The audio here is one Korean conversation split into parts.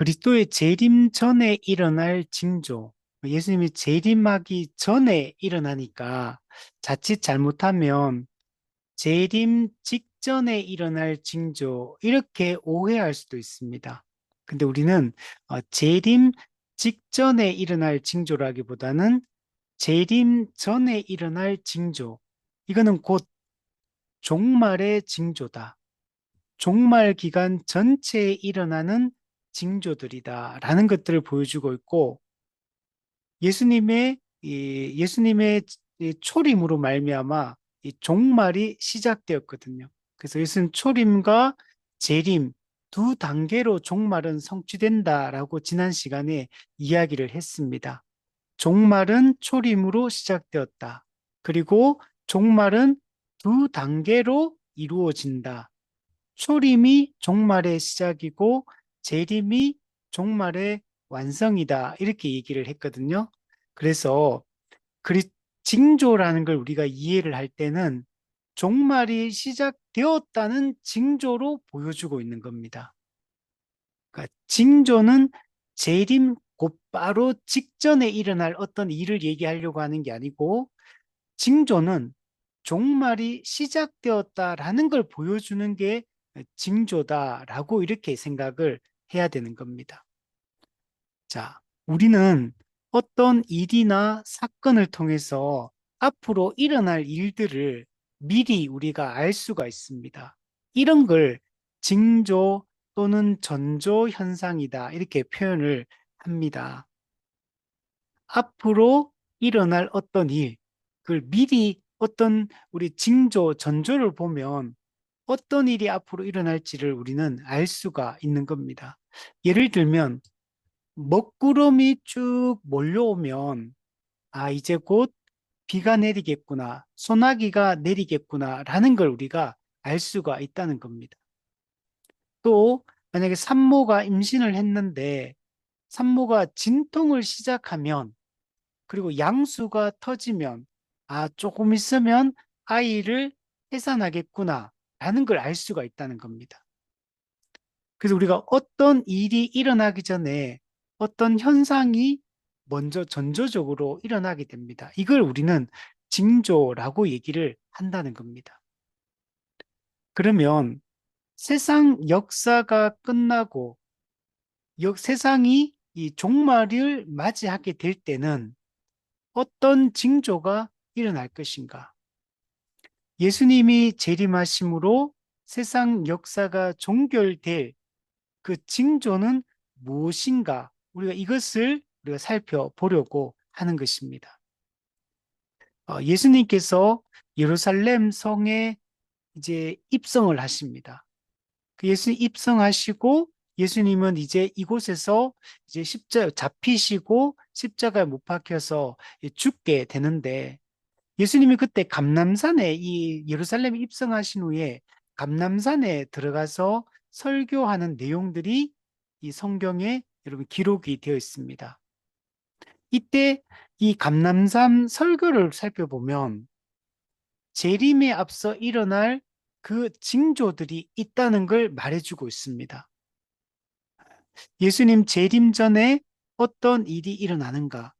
그리스도의 재림 전에 일어날 징조, 예수님이 재림하기 전에 일어나니까 자칫 잘못하면 재림 직전에 일어날 징조, 이렇게 오해할 수도 있습니다. 근데 우리는 재림 직전에 일어날 징조라기보다는 재림 전에 일어날 징조, 이거는 곧 종말의 징조다. 종말 기간 전체에 일어나는 징조들이다라는 것들을 보여주고 있고, 예수님의 이 초림으로 말미암아 이 종말이 시작되었거든요. 그래서 예수님 초림과 재림 두 단계로 종말은 성취된다라고 지난 시간에 이야기를 했습니다. 종말은 초림으로 시작되었다. 그리고 종말은 두 단계로 이루어진다. 초림이 종말의 시작이고 재림이 종말의 완성이다. 이렇게 얘기를 했거든요. 그래서 그리 징조라는 걸 우리가 이해를 할 때는 종말이 시작되었다는 징조로 보여주고 있는 겁니다. 그러니까 징조는 재림 곧바로 직전에 일어날 어떤 일을 얘기하려고 하는 게 아니고, 징조는 종말이 시작되었다라는 걸 보여주는 게 징조다라고 이렇게 생각을 해야 되는 겁니다. 자, 우리는 어떤 일이나 사건을 통해서 앞으로 일어날 일들을 미리 우리가 알 수가 있습니다. 이런 걸 징조 또는 전조 현상이다, 이렇게 표현을 합니다. 앞으로 일어날 어떤 일, 그걸 미리 어떤 우리 징조, 전조를 보면 어떤 일이 앞으로 일어날지를 우리는 알 수가 있는 겁니다. 예를 들면 먹구름이 쭉 몰려오면 이제 곧 비가 내리겠구나, 소나기가 내리겠구나라는 걸 우리가 알 수가 있다는 겁니다. 또 만약에 산모가 임신을 했는데 산모가 진통을 시작하면, 그리고 양수가 터지면 조금 있으면 아이를 해산하겠구나 라는 걸 알 수가 있다는 겁니다. 그래서 우리가 어떤 일이 일어나기 전에 어떤 현상이 먼저 전조적으로 일어나게 됩니다. 이걸 우리는 징조라고 얘기를 한다는 겁니다. 그러면 세상 역사가 끝나고 세상이 이 종말을 맞이하게 될 때는 어떤 징조가 일어날 것인가? 예수님이 재림하심으로 세상 역사가 종결될 그 징조는 무엇인가? 우리가 살펴보려고 하는 것입니다. 예수님께서 예루살렘 성에 이제 입성을 하십니다. 그 예수님 입성하시고 예수님은 이제 이곳에서 이제 잡히시고 십자가에 못 박혀서 죽게 되는데, 예수님이 그때 감람산에 이 예루살렘에 입성하신 후에 감람산에 들어가서 설교하는 내용들이 이 성경에 여러분 기록이 되어 있습니다. 이때 이 감람산 설교를 살펴보면 재림에 앞서 일어날 그 징조들이 있다는 걸 말해주고 있습니다. 예수님 재림 전에 어떤 일이 일어나는가,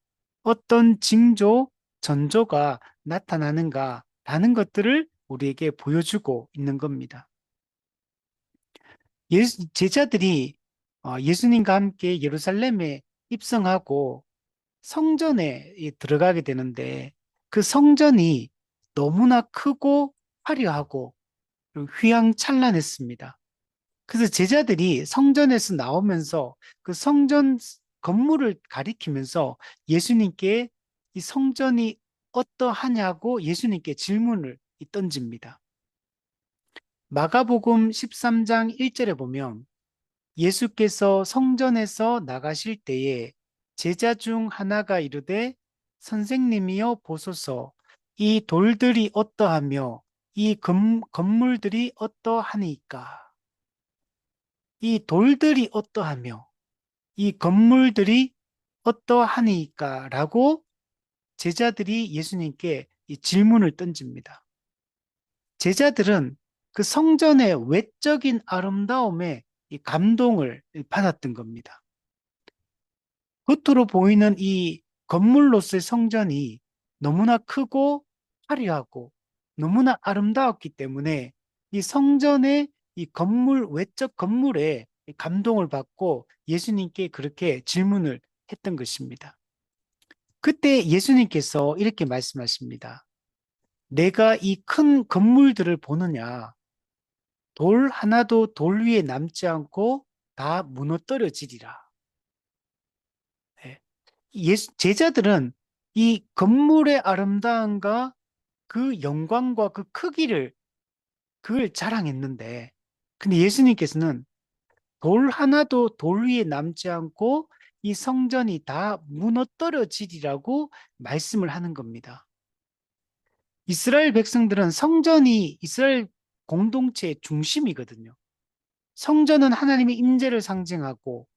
어떤 징조, 전조가 나타나는가 라는 것들을 우리에게 보여주고 있는 겁니다. 제자들이 예수님과 함께 예루살렘에 입성하고 성전에 들어가게 되는데, 그 성전이 너무나 크고 화려하고 휘황찬란했습니다. 그래서 제자들이 성전에서 나오면서 그 성전 건물을 가리키면서 예수님께 이 성전이 어떠하냐고 예수님께 질문을 던집니다. 마가복음 13장 1절에 보면 예수께서 성전에서 나가실 때에 제자 중 하나가 이르되 선생님이여 보소서, 이 돌들이 어떠하며 이 건물들이 어떠하니까. 이 돌들이 어떠하며 이 건물들이 어떠하니까 라고 제자들이 예수님께 이 질문을 던집니다. 제자들은 그 성전의 외적인 아름다움에 이 감동을 받았던 겁니다. 겉으로 보이는 이 건물로서의 성전이 너무나 크고 화려하고 너무나 아름다웠기 때문에 이 성전의 이 건물, 외적 건물에 감동을 받고 예수님께 그렇게 질문을 했던 것입니다. 그때 예수님께서 이렇게 말씀하십니다. 내가 이 큰 건물들을 보느냐? 돌 하나도 돌 위에 남지 않고 다 무너뜨려지리라. 예. 제자들은 이 건물의 아름다움과 그 영광과 그 크기를 그걸 자랑했는데, 근데 예수님께서는 돌 하나도 돌 위에 남지 않고 이 성전이 다 무너뜨려지리라고 말씀을 하는 겁니다. 이스라엘 백성들은 성전이 이스라엘 공동체의 중심이거든요. 성전은 하나님의 임재를 상징하고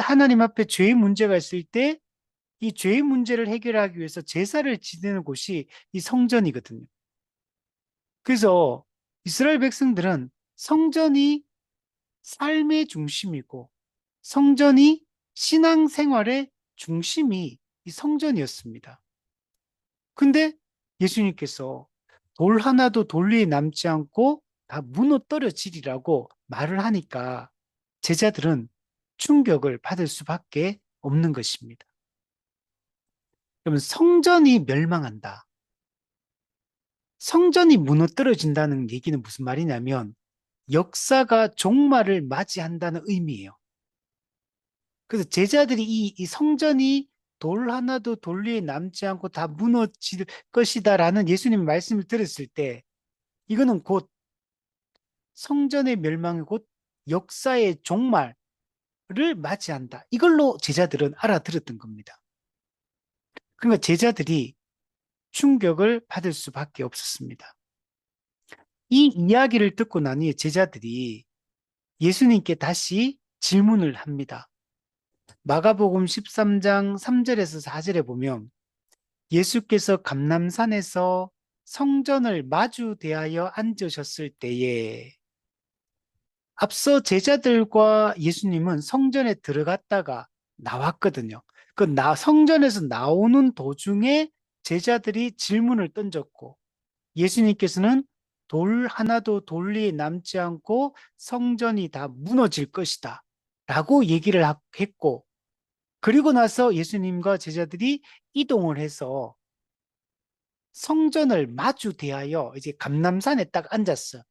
하나님 앞에 죄의 문제가 있을 때 이 죄의 문제를 해결하기 위해서 제사를 지내는 곳이 이 성전이거든요. 그래서 이스라엘 백성들은 성전이 삶의 중심이고 성전이 신앙생활의 중심이 이 성전이었습니다. 근데 예수님께서 돌 하나도 돌 위에 남지 않고 다 무너뜨려지리라고 말을 하니까 제자들은 충격을 받을 수밖에 없는 것입니다. 그러면 성전이 멸망한다. 성전이 무너뜨려진다는 얘기는 무슨 말이냐면 역사가 종말을 맞이한다는 의미예요. 그래서 제자들이 이 성전이 돌 하나도 돌 위에 남지 않고 다 무너질 것이다라는 예수님의 말씀을 들었을 때 이거는 곧 성전의 멸망이 곧 역사의 종말을 맞이한다. 이걸로 제자들은 알아들었던 겁니다. 그러니까 제자들이 충격을 받을 수밖에 없었습니다. 이 이야기를 듣고 나니 제자들이 예수님께 다시 질문을 합니다. 마가복음 13장 3절에서 4절에 보면 예수께서 감람산에서 성전을 마주 대하여 앉으셨을 때에 앞서 제자들과 예수님은 성전에 들어갔다가 나왔거든요. 성전에서 나오는 도중에 제자들이 질문을 던졌고 예수님께서는 돌 하나도 돌 위에 남지 않고 성전이 다 무너질 것이다 라고 얘기를 했고 그리고 나서 예수님과 제자들이 이동을 해서 성전을 마주 대하여 이제 감람산에 딱 앉았어.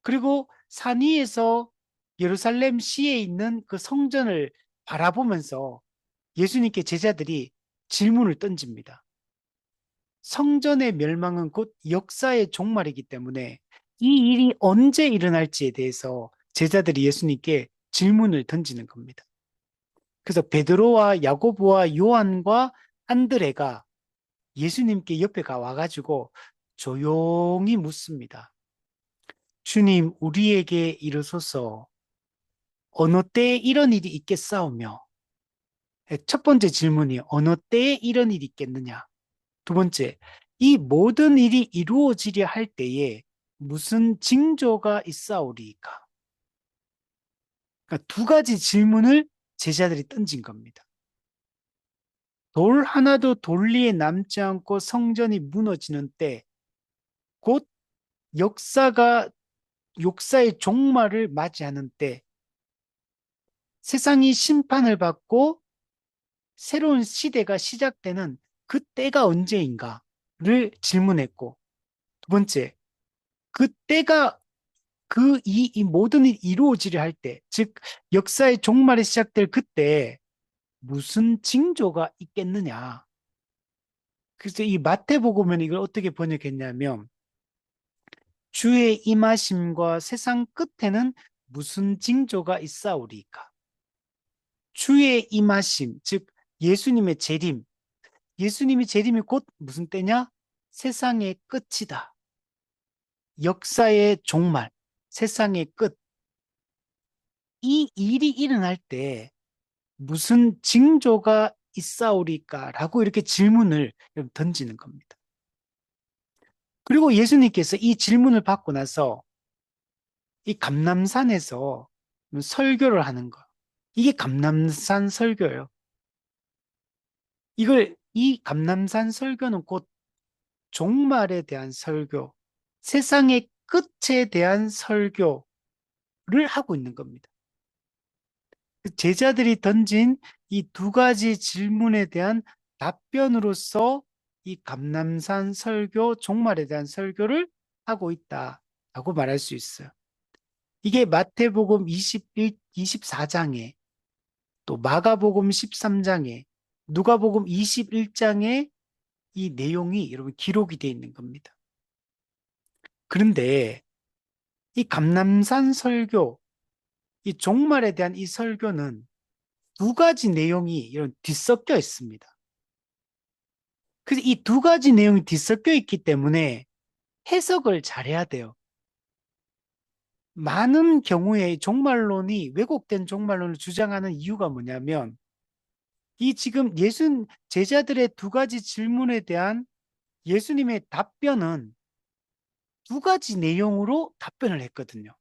그리고 산 위에서 예루살렘 시에 있는 그 성전을 바라보면서 예수님께 제자들이 질문을 던집니다. 성전의 멸망은 곧 역사의 종말이기 때문에 이 일이 언제 일어날지에 대해서 제자들이 예수님께 질문을 던지는 겁니다. 그래서 베드로와 야고보와 요한과 안드레가 예수님께 옆에 와가지고 조용히 묻습니다. 주님, 우리에게 이르소서 어느 때에 이런 일이 있겠사오며 첫 번째 질문이 어느 때에 이런 일이 있겠느냐? 두 번째, 이 모든 일이 이루어지려 할 때에 무슨 징조가 있사오리까? 그러니까 두 가지 질문을 제자들이 던진 겁니다. 돌 하나도 돌 위에 남지 않고 성전이 무너지는 때, 곧 역사의 종말을 맞이하는 때, 세상이 심판을 받고 새로운 시대가 시작되는 그 때가 언제인가를 질문했고, 두 번째, 그 때가 이 모든 일이 이루어지려 할 때, 즉, 역사의 종말이 시작될 그때 무슨 징조가 있겠느냐. 그래서 이 마태복음은 이걸 어떻게 번역했냐면, 주의 임하심과 세상 끝에는 무슨 징조가 있사오리까? 주의 임하심, 즉, 예수님의 재림. 예수님이 재림이 곧 무슨 때냐? 세상의 끝이다. 역사의 종말, 세상의 끝. 이 일이 일어날 때 무슨 징조가 있사오리까라고 이렇게 질문을 던지는 겁니다. 그리고 예수님께서 이 질문을 받고 나서 이 감람산에서 설교를 하는 거. 이게 감남산 설교예요. 이 감남산 설교는 곧 종말에 대한 설교, 세상의 끝에 대한 설교를 하고 있는 겁니다. 그 제자들이 던진 이 두 가지 질문에 대한 답변으로서 이 감남산 설교, 종말에 대한 설교를 하고 있다라고 말할 수 있어요. 이게 마태복음 24장에 또 마가복음 13장에 누가복음 21장에 이 내용이 여러분 기록이 되어 있는 겁니다. 그런데 이 감남산 설교, 이 종말에 대한 이 설교는 두 가지 내용이 이런 뒤섞여 있습니다. 그래서 이 두 가지 내용이 뒤섞여 있기 때문에 해석을 잘해야 돼요. 많은 경우에 종말론이 왜곡된 종말론을 주장하는 이유가 뭐냐면 이 지금 제자들의 두 가지 질문에 대한 예수님의 답변은 두 가지 내용으로 답변을 했거든요.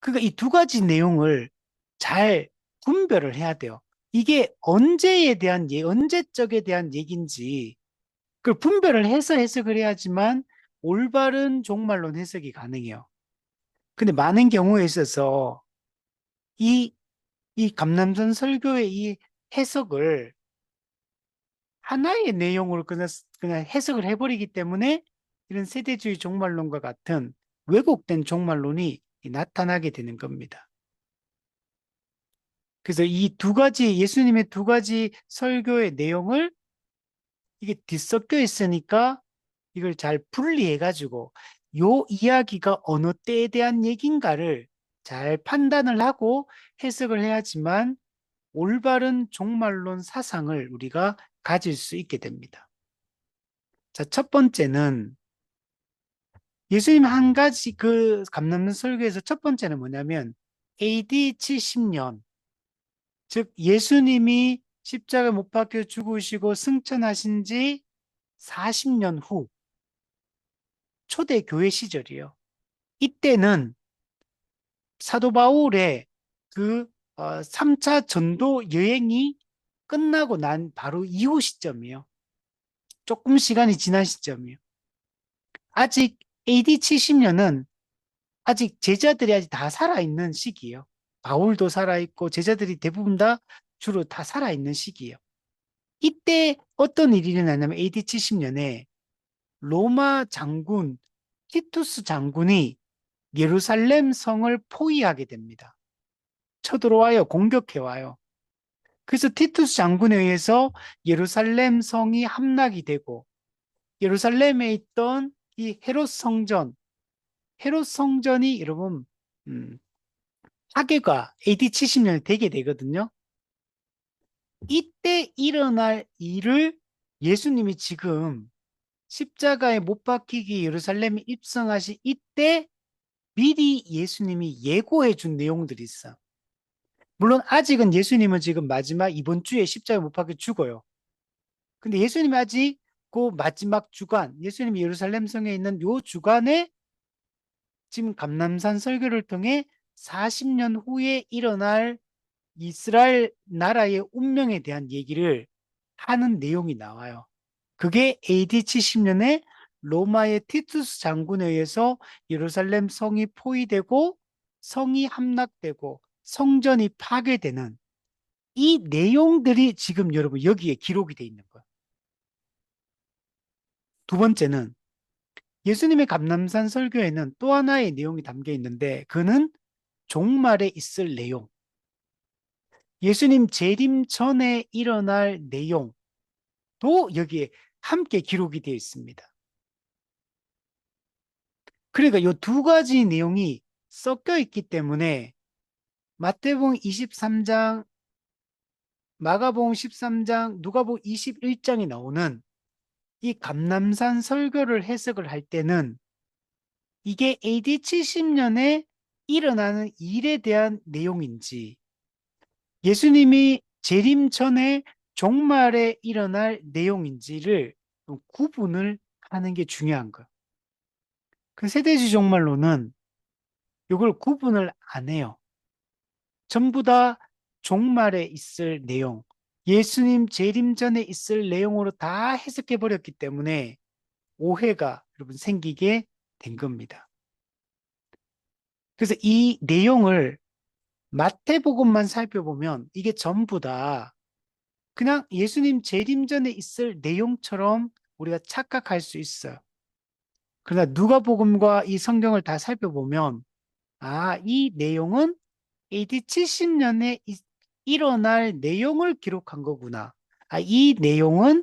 그러니까 이 두 가지 내용을 잘 분별을 해야 돼요. 이게 언제적에 대한 얘기인지 그걸 분별을 해서 해석을 해야지만 올바른 종말론 해석이 가능해요. 근데 많은 경우에 있어서 이, 이 감남선 설교의 이 해석을 하나의 내용으로 그냥 해석을 해버리기 때문에 이런 세대주의 종말론과 같은 왜곡된 종말론이 나타나게 되는 겁니다. 그래서 이 두 가지, 예수님의 두 가지 설교의 내용을 이게 뒤섞여 있으니까 이걸 잘 분리해가지고 요 이야기가 어느 때에 대한 얘기인가를 잘 판단을 하고 해석을 해야지만 올바른 종말론 사상을 우리가 가질 수 있게 됩니다. 자, 첫 번째는 예수님 한 가지 그 감남는 설교에서 첫 번째는 뭐냐면 AD 70년, 즉 예수님이 십자가 못 박혀 죽으시고 승천하신 지 40년 후 초대 교회 시절이에요. 이때는 사도 바울의 그 3차 전도 여행이 끝나고 난 바로 이후 시점이에요. 조금 시간이 지난 시점이에요. 아직 AD 70년은 아직 제자들이 아직 다 살아있는 시기예요. 바울도 살아있고 제자들이 대부분 다 주로 다 살아있는 시기예요. 이때 어떤 일이 일어나냐면 AD 70년에 로마 장군 티투스 장군이 예루살렘 성을 포위하게 됩니다. 쳐들어와요. 공격해와요. 그래서 티투스 장군에 의해서 예루살렘 성이 함락이 되고 예루살렘에 있던 이 헤롯 성전이 여러분 음, 파괴가 AD 70년에 되게 되거든요. 이때 일어날 일을 예수님이 지금 십자가에 못 박히기 예루살렘에 입성하신 이때 미리 예수님이 예고해 준 내용들이 있어. 물론 아직은 예수님은 지금 마지막 이번 주에 십자가에 못 박혀 죽어요. 근데 예수님이 아직 그 마지막 주간, 예수님이 예루살렘 성에 있는 요 주간에 지금 감람산 설교를 통해 40년 후에 일어날 이스라엘 나라의 운명에 대한 얘기를 하는 내용이 나와요. 그게 AD 70년에 로마의 티투스 장군에 의해서 예루살렘 성이 포위되고 성이 함락되고 성전이 파괴되는 이 내용들이 지금 여러분 여기에 기록이 돼 있는 거예요. 두 번째는 예수님의 감람산 설교에는 또 하나의 내용이 담겨 있는데 그는 종말에 있을 내용, 예수님 재림 전에 일어날 내용도 여기에 함께 기록이 되어 있습니다. 그러니까 이 두 가지 내용이 섞여 있기 때문에 마태복음 23장, 마가복음 13장, 누가복음 21장이 나오는 이 감람산 설교를 해석을 할 때는 이게 AD 70년에 일어나는 일에 대한 내용인지 예수님이 재림 전에 종말에 일어날 내용인지를 구분을 하는 게 중요한 거예요. 그 세대주의 종말론은 이걸 구분을 안 해요. 전부 다 종말에 있을 내용, 예수님 재림 전에 있을 내용으로 다 해석해 버렸기 때문에 오해가 여러분 생기게 된 겁니다. 그래서 이 내용을 마태복음만 살펴보면 이게 전부 다 그냥 예수님 재림 전에 있을 내용처럼 우리가 착각할 수 있어요. 그러나 누가복음과 이 성경을 다 살펴보면 이 내용은 AD 70년에 일어날 내용을 기록한 거구나. 이 내용은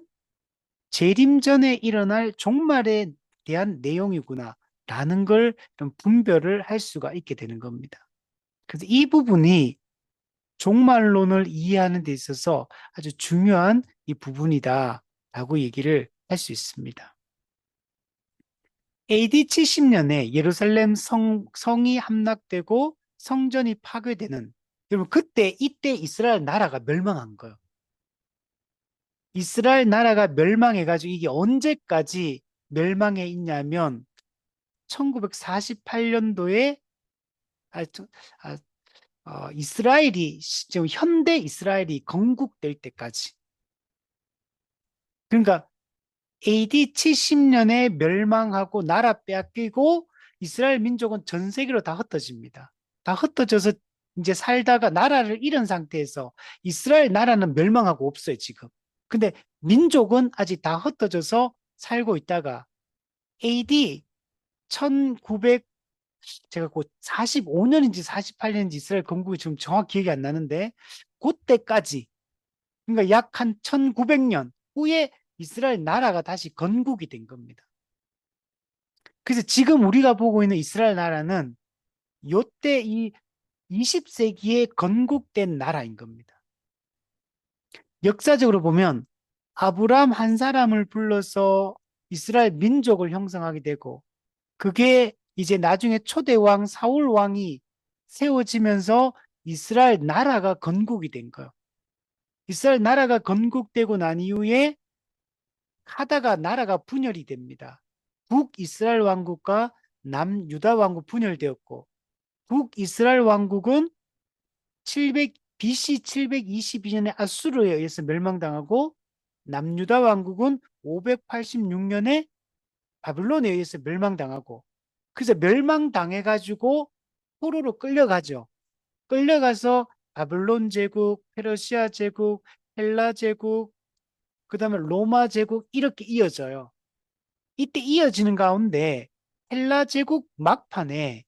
재림 전에 일어날 종말에 대한 내용이구나. 라는 걸 좀 분별을 할 수가 있게 되는 겁니다. 그래서 이 부분이 종말론을 이해하는 데 있어서 아주 중요한 이 부분이다. 라고 얘기를 할 수 있습니다. AD 70년에 예루살렘 성이 함락되고 성전이 파괴되는, 여러분, 이때 이스라엘 나라가 멸망한 거예요. 이스라엘 나라가 멸망해가지고 이게 언제까지 멸망해 있냐면 1948년도에 아, 저- 아, 이스라엘이 지금 현대 이스라엘이 건국될 때까지. 그러니까 AD 70년에 멸망하고 나라 빼앗기고 이스라엘 민족은 전 세계로 다 흩어집니다. 다 흩어져서 이제 살다가 나라를 잃은 상태에서 이스라엘 나라는 멸망하고 없어요, 지금. 근데 민족은 아직 다 흩어져서 살고 있다가 AD 1900, 제가 곧 45년인지 48년인지 이스라엘 건국이 지금 정확히 기억이 안 나는데, 그때까지, 그러니까 약 한 1900년 후에 이스라엘 나라가 다시 건국이 된 겁니다. 그래서 지금 우리가 보고 있는 이스라엘 나라는 요때 이 20세기에 건국된 나라인 겁니다. 역사적으로 보면 아브람 한 사람을 불러서 이스라엘 민족을 형성하게 되고, 그게 이제 나중에 초대왕 사울 왕이 세워지면서 이스라엘 나라가 건국이 된 거예요. 이스라엘 나라가 건국되고 난 이후에 하다가 나라가 분열이 됩니다. 북이스라엘 왕국과 남유다 왕국 분열되었고, 북이스라엘 왕국은 700, BC 722년에 아수르에 의해서 멸망당하고, 남유다 왕국은 586년에 바빌론에 의해서 멸망당하고, 그래서 멸망당해가지고 포로로 끌려가죠. 끌려가서 바빌론 제국, 페르시아 제국, 헬라 제국, 그 다음에 로마 제국 이렇게 이어져요. 이때 이어지는 가운데 헬라 제국 막판에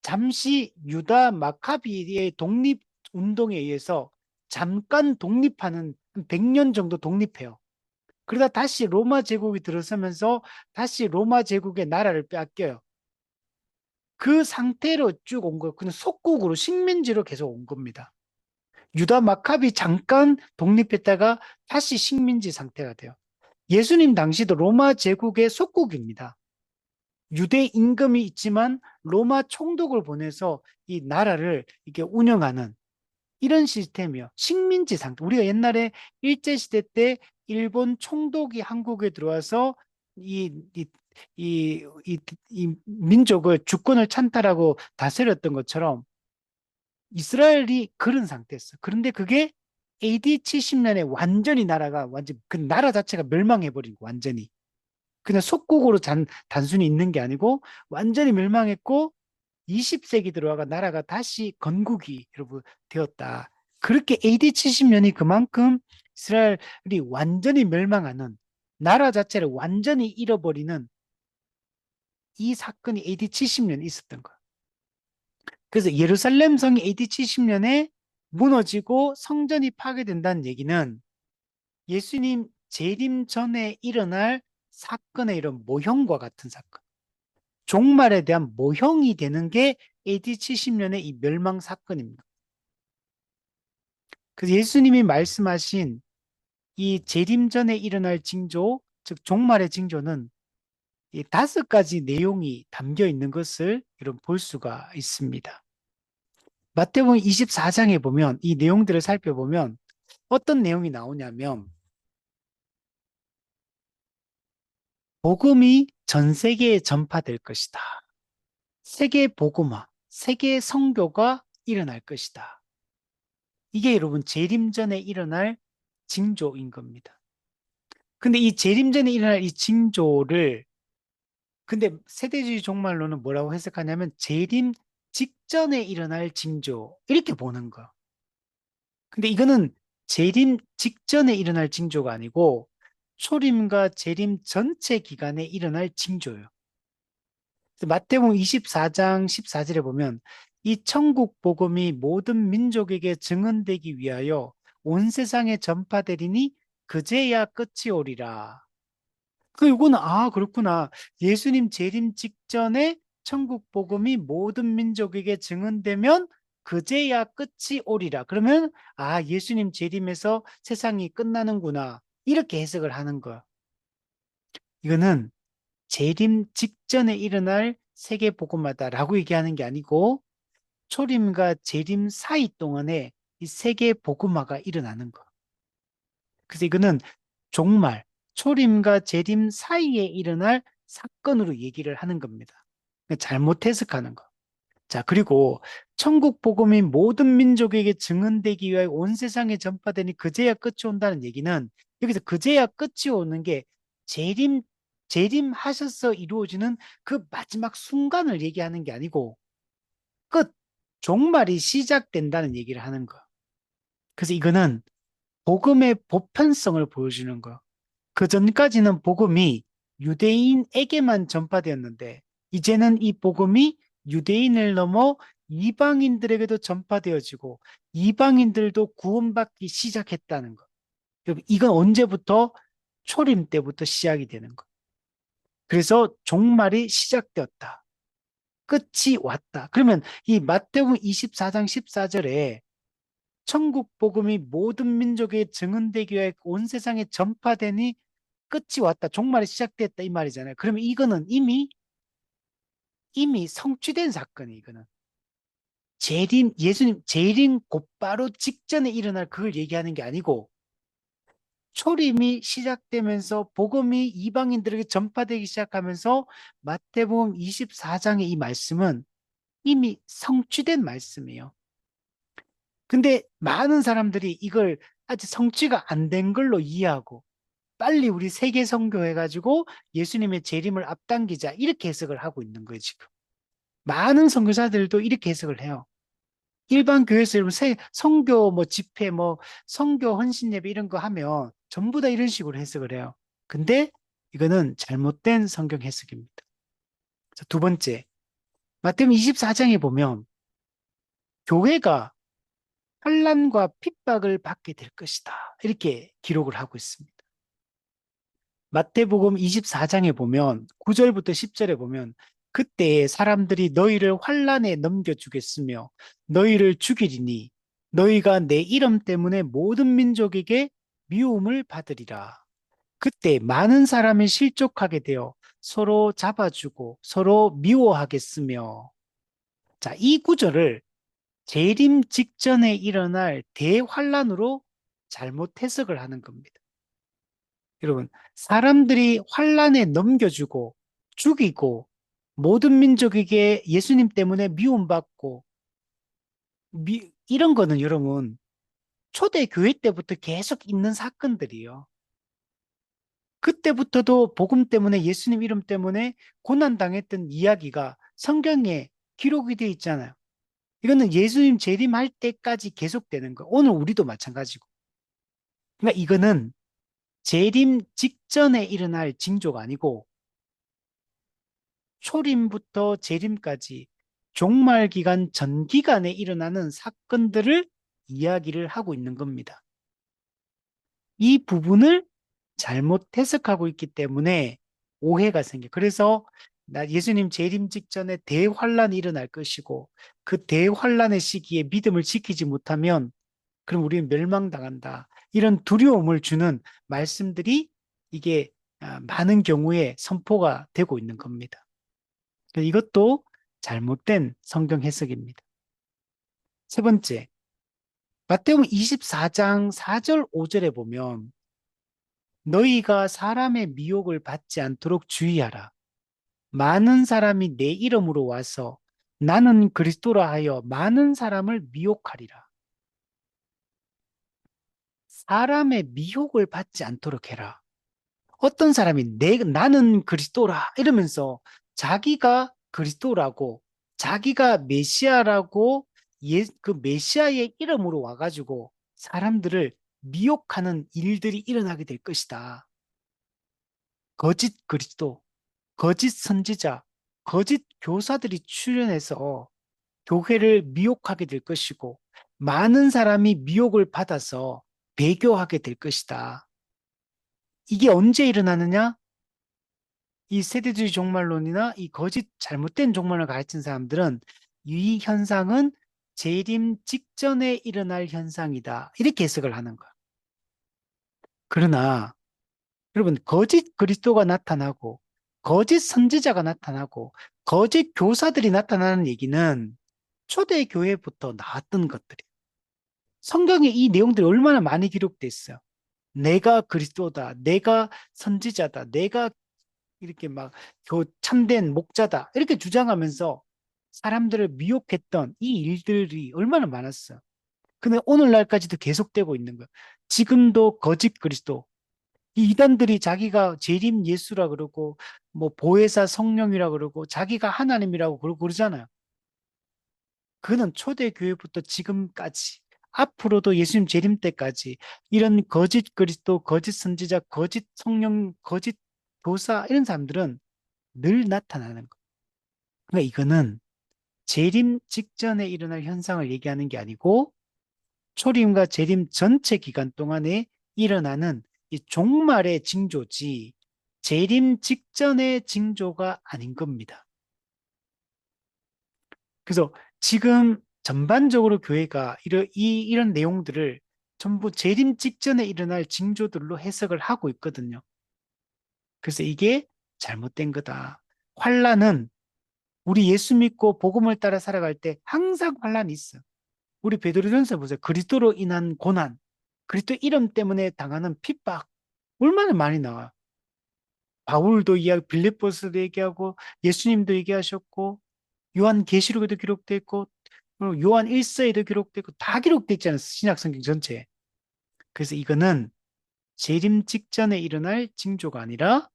잠시 유다 마카비의 독립 운동에 의해서 잠깐 독립하는 한 100년 정도 독립해요. 그러다 다시 로마 제국이 들어서면서 다시 로마 제국의 나라를 빼앗겨요. 그 상태로 쭉 온 거예요. 그냥 속국으로 식민지로 계속 온 겁니다. 유다 마카비 잠깐 독립했다가 다시 식민지 상태가 돼요. 예수님 당시도 로마 제국의 속국입니다. 유대 임금이 있지만 로마 총독을 보내서 이 나라를 이렇게 운영하는 이런 시스템이요. 식민지 상태. 우리가 옛날에 일제시대 때 일본 총독이 한국에 들어와서 이, 이, 이 민족을 주권을 찬탈하고 다스렸던 것처럼 이스라엘이 그런 상태였어. 그런데 그게 AD 70년에 완전히 나라가 완전 그 나라 자체가 멸망해버린 거 완전히. 그냥 속국으로 단순히 있는 게 아니고 완전히 멸망했고 20세기 들어와가 나라가 다시 건국이 여러분 되었다. 그렇게 AD 70년이 그만큼 이스라엘이 완전히 멸망하는 나라 자체를 완전히 잃어버리는 이 사건이 AD 70년에 있었던 거예요. 그래서 예루살렘 성이 AD 70년에 무너지고 성전이 파괴된다는 얘기는 예수님 재림 전에 일어날 사건의 이런 모형과 같은 사건. 종말에 대한 모형이 되는 게 AD 70년의 이 멸망 사건입니다. 그래서 예수님이 말씀하신 이 재림 전에 일어날 징조, 즉 종말의 징조는 이 5가지 내용이 담겨 있는 것을 여러분 볼 수가 있습니다. 마태복음 24장에 보면 이 내용들을 살펴보면 어떤 내용이 나오냐면 복음이 전 세계에 전파될 것이다. 세계 복음화, 세계 선교가 일어날 것이다. 이게 여러분 재림 전에 일어날 징조인 겁니다. 근데 이 재림 전에 일어날 이 징조를 근데 세대주의 종말론은 뭐라고 해석하냐면 재림 직전에 일어날 징조 이렇게 보는 거. 근데 이거는 재림 직전에 일어날 징조가 아니고 초림과 재림 전체 기간에 일어날 징조예요. 마태복음 24장 14절에 보면 이 천국 복음이 모든 민족에게 증언되기 위하여 온 세상에 전파되리니 그제야 끝이 오리라. 이거는 그렇구나. 예수님 재림 직전에 천국 복음이 모든 민족에게 증언되면 그제야 끝이 오리라. 그러면 예수님 재림에서 세상이 끝나는구나. 이렇게 해석을 하는 거야. 이거는 재림 직전에 일어날 세계 복음화다라고 얘기하는 게 아니고 초림과 재림 사이 동안에 이 세계 복음화가 일어나는 거. 그래서 이거는 종말, 초림과 재림 사이에 일어날 사건으로 얘기를 하는 겁니다. 잘못 해석하는 거. 자, 그리고 천국 복음이 모든 민족에게 증언되기 위하여 온 세상에 전파되니 그제야 끝이 온다는 얘기는 여기서 그제야 끝이 오는 게 재림, 재림하셔서 이루어지는 그 마지막 순간을 얘기하는 게 아니고 끝, 종말이 시작된다는 얘기를 하는 거. 그래서 이거는 복음의 보편성을 보여주는 거. 그 전까지는 복음이 유대인에게만 전파되었는데 이제는 이 복음이 유대인을 넘어 이방인들에게도 전파되어지고 이방인들도 구원받기 시작했다는 것. 여러분, 이건 언제부터? 초림 때부터 시작이 되는 것. 그래서 종말이 시작되었다. 끝이 왔다. 그러면 이 마태복음 24장 14절에 천국 복음이 모든 민족에 증언되기 위해 온 세상에 전파되니 끝이 왔다. 종말이 시작됐다 이 말이잖아요. 그러면 이거는 이미 성취된 사건이 이거는 예수님 재림 곧바로 직전에 일어날 그걸 얘기하는 게 아니고 초림이 시작되면서 복음이 이방인들에게 전파되기 시작하면서 마태복음 24장의 이 말씀은 이미 성취된 말씀이에요. 근데 많은 사람들이 이걸 아직 성취가 안 된 걸로 이해하고 빨리 우리 세계 선교해가지고 예수님의 재림을 앞당기자 이렇게 해석을 하고 있는 거예요, 지금. 많은 선교사들도 이렇게 해석을 해요. 일반 교회에서 여러분 선교 뭐 집회 뭐 선교 헌신 예배 이런 거 하면 전부 다 이런 식으로 해석을 해요. 근데 이거는 잘못된 성경 해석입니다. 자, 두 번째, 마태복음 24장에 보면 교회가 환난과 핍박을 받게 될 것이다. 이렇게 기록을 하고 있습니다. 마태복음 24장에 보면 9절부터 10절에 보면 그때 사람들이 너희를 환난에 넘겨주겠으며 너희를 죽이리니 너희가 내 이름 때문에 모든 민족에게 미움을 받으리라. 그때 많은 사람이 실족하게 되어 서로 잡아주고 서로 미워하겠으며 자, 이 구절을 재림 직전에 일어날 대환란으로 잘못 해석을 하는 겁니다. 여러분, 사람들이 환란에 넘겨주고 죽이고 모든 민족에게 예수님 때문에 미움받고 이런 거는 여러분 초대 교회 때부터 계속 있는 사건들이요. 그때부터도 복음 때문에 예수님 이름 때문에 고난당했던 이야기가 성경에 기록이 되어 있잖아요. 이거는 예수님 재림할 때까지 계속되는 거. 오늘 우리도 마찬가지고. 그러니까 이거는 재림 직전에 일어날 징조가 아니고 초림부터 재림까지 종말 기간 전 기간에 일어나는 사건들을 이야기를 하고 있는 겁니다. 이 부분을 잘못 해석하고 있기 때문에 오해가 생겨. 그래서 예수님 재림 직전에 대환란이 일어날 것이고 그 대환란의 시기에 믿음을 지키지 못하면 그럼 우리는 멸망당한다. 이런 두려움을 주는 말씀들이 이게 많은 경우에 선포가 되고 있는 겁니다. 이것도 잘못된 성경 해석입니다. 세 번째, 마태복음 24장 4절 5절에 보면 너희가 사람의 미혹을 받지 않도록 주의하라. 많은 사람이 내 이름으로 와서 나는 그리스도라 하여 많은 사람을 미혹하리라. 사람의 미혹을 받지 않도록 해라. 어떤 사람이 나는 그리스도라 이러면서 자기가 그리스도라고 자기가 메시아라고 그 메시아의 이름으로 와가지고 사람들을 미혹하는 일들이 일어나게 될 것이다. 거짓 그리스도, 거짓 선지자, 거짓 교사들이 출현해서 교회를 미혹하게 될 것이고 많은 사람이 미혹을 받아서 배교하게 될 것이다. 이게 언제 일어나느냐? 이 세대주의 종말론이나 이 거짓 잘못된 종말을 가르친 사람들은 이 현상은 재림 직전에 일어날 현상이다. 이렇게 해석을 하는 거야. 그러나 여러분 거짓 그리스도가 나타나고 거짓 선지자가 나타나고 거짓 교사들이 나타나는 얘기는 초대교회부터 나왔던 것들이에요. 성경에 이 내용들이 얼마나 많이 기록돼 있어요. 내가 그리스도다. 내가 선지자다. 내가 이렇게 막 참된 목자다. 이렇게 주장하면서 사람들을 미혹했던 이 일들이 얼마나 많았어요. 근데 오늘날까지도 계속되고 있는 거예요. 지금도 거짓 그리스도. 이 이단들이 자기가 재림 예수라 그러고 뭐 보혜사 성령이라 그러고 자기가 하나님이라고 그러고 그러잖아요. 그는 초대교회부터 지금까지 앞으로도 예수님 재림 때까지 이런 거짓 그리스도, 거짓 선지자, 거짓 성령, 거짓 교사 이런 사람들은 늘 나타나는 거예요. 그러니까 이거는 재림 직전에 일어날 현상을 얘기하는 게 아니고 초림과 재림 전체 기간 동안에 일어나는 이 종말의 징조지 재림 직전의 징조가 아닌 겁니다. 그래서 지금 전반적으로 교회가 이런 내용들을 전부 재림 직전에 일어날 징조들로 해석을 하고 있거든요. 그래서 이게 잘못된 거다. 환란은 우리 예수 믿고 복음을 따라 살아갈 때 항상 환란이 있어요. 우리 베드로전서 보세요. 그리스도로 인한 고난, 그리스도 이름 때문에 당하는 핍박 얼마나 많이 나와요. 바울도 이야기, 빌립보서도 얘기하고 예수님도 얘기하셨고 요한계시록에도 기록돼 있고 요한 1서에도 기록돼 있고 다 기록돼 있잖아요. 신약 성경 전체에. 그래서 이거는 재림 직전에 일어날 징조가 아니라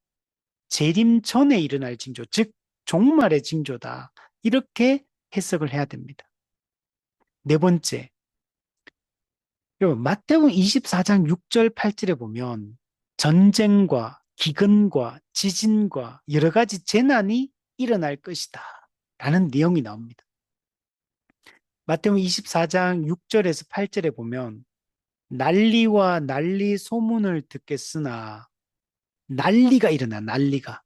재림 전에 일어날 징조, 즉 종말의 징조다. 이렇게 해석을 해야 됩니다. 네 번째, 여러분 마태복음 24장 6절 8절에 보면 전쟁과 기근과 지진과 여러 가지 재난이 일어날 것이다. 라는 내용이 나옵니다. 마태복음 24장 6절에서 8절에 보면 난리와 난리 소문을 듣겠으나 난리가 일어나 난리가.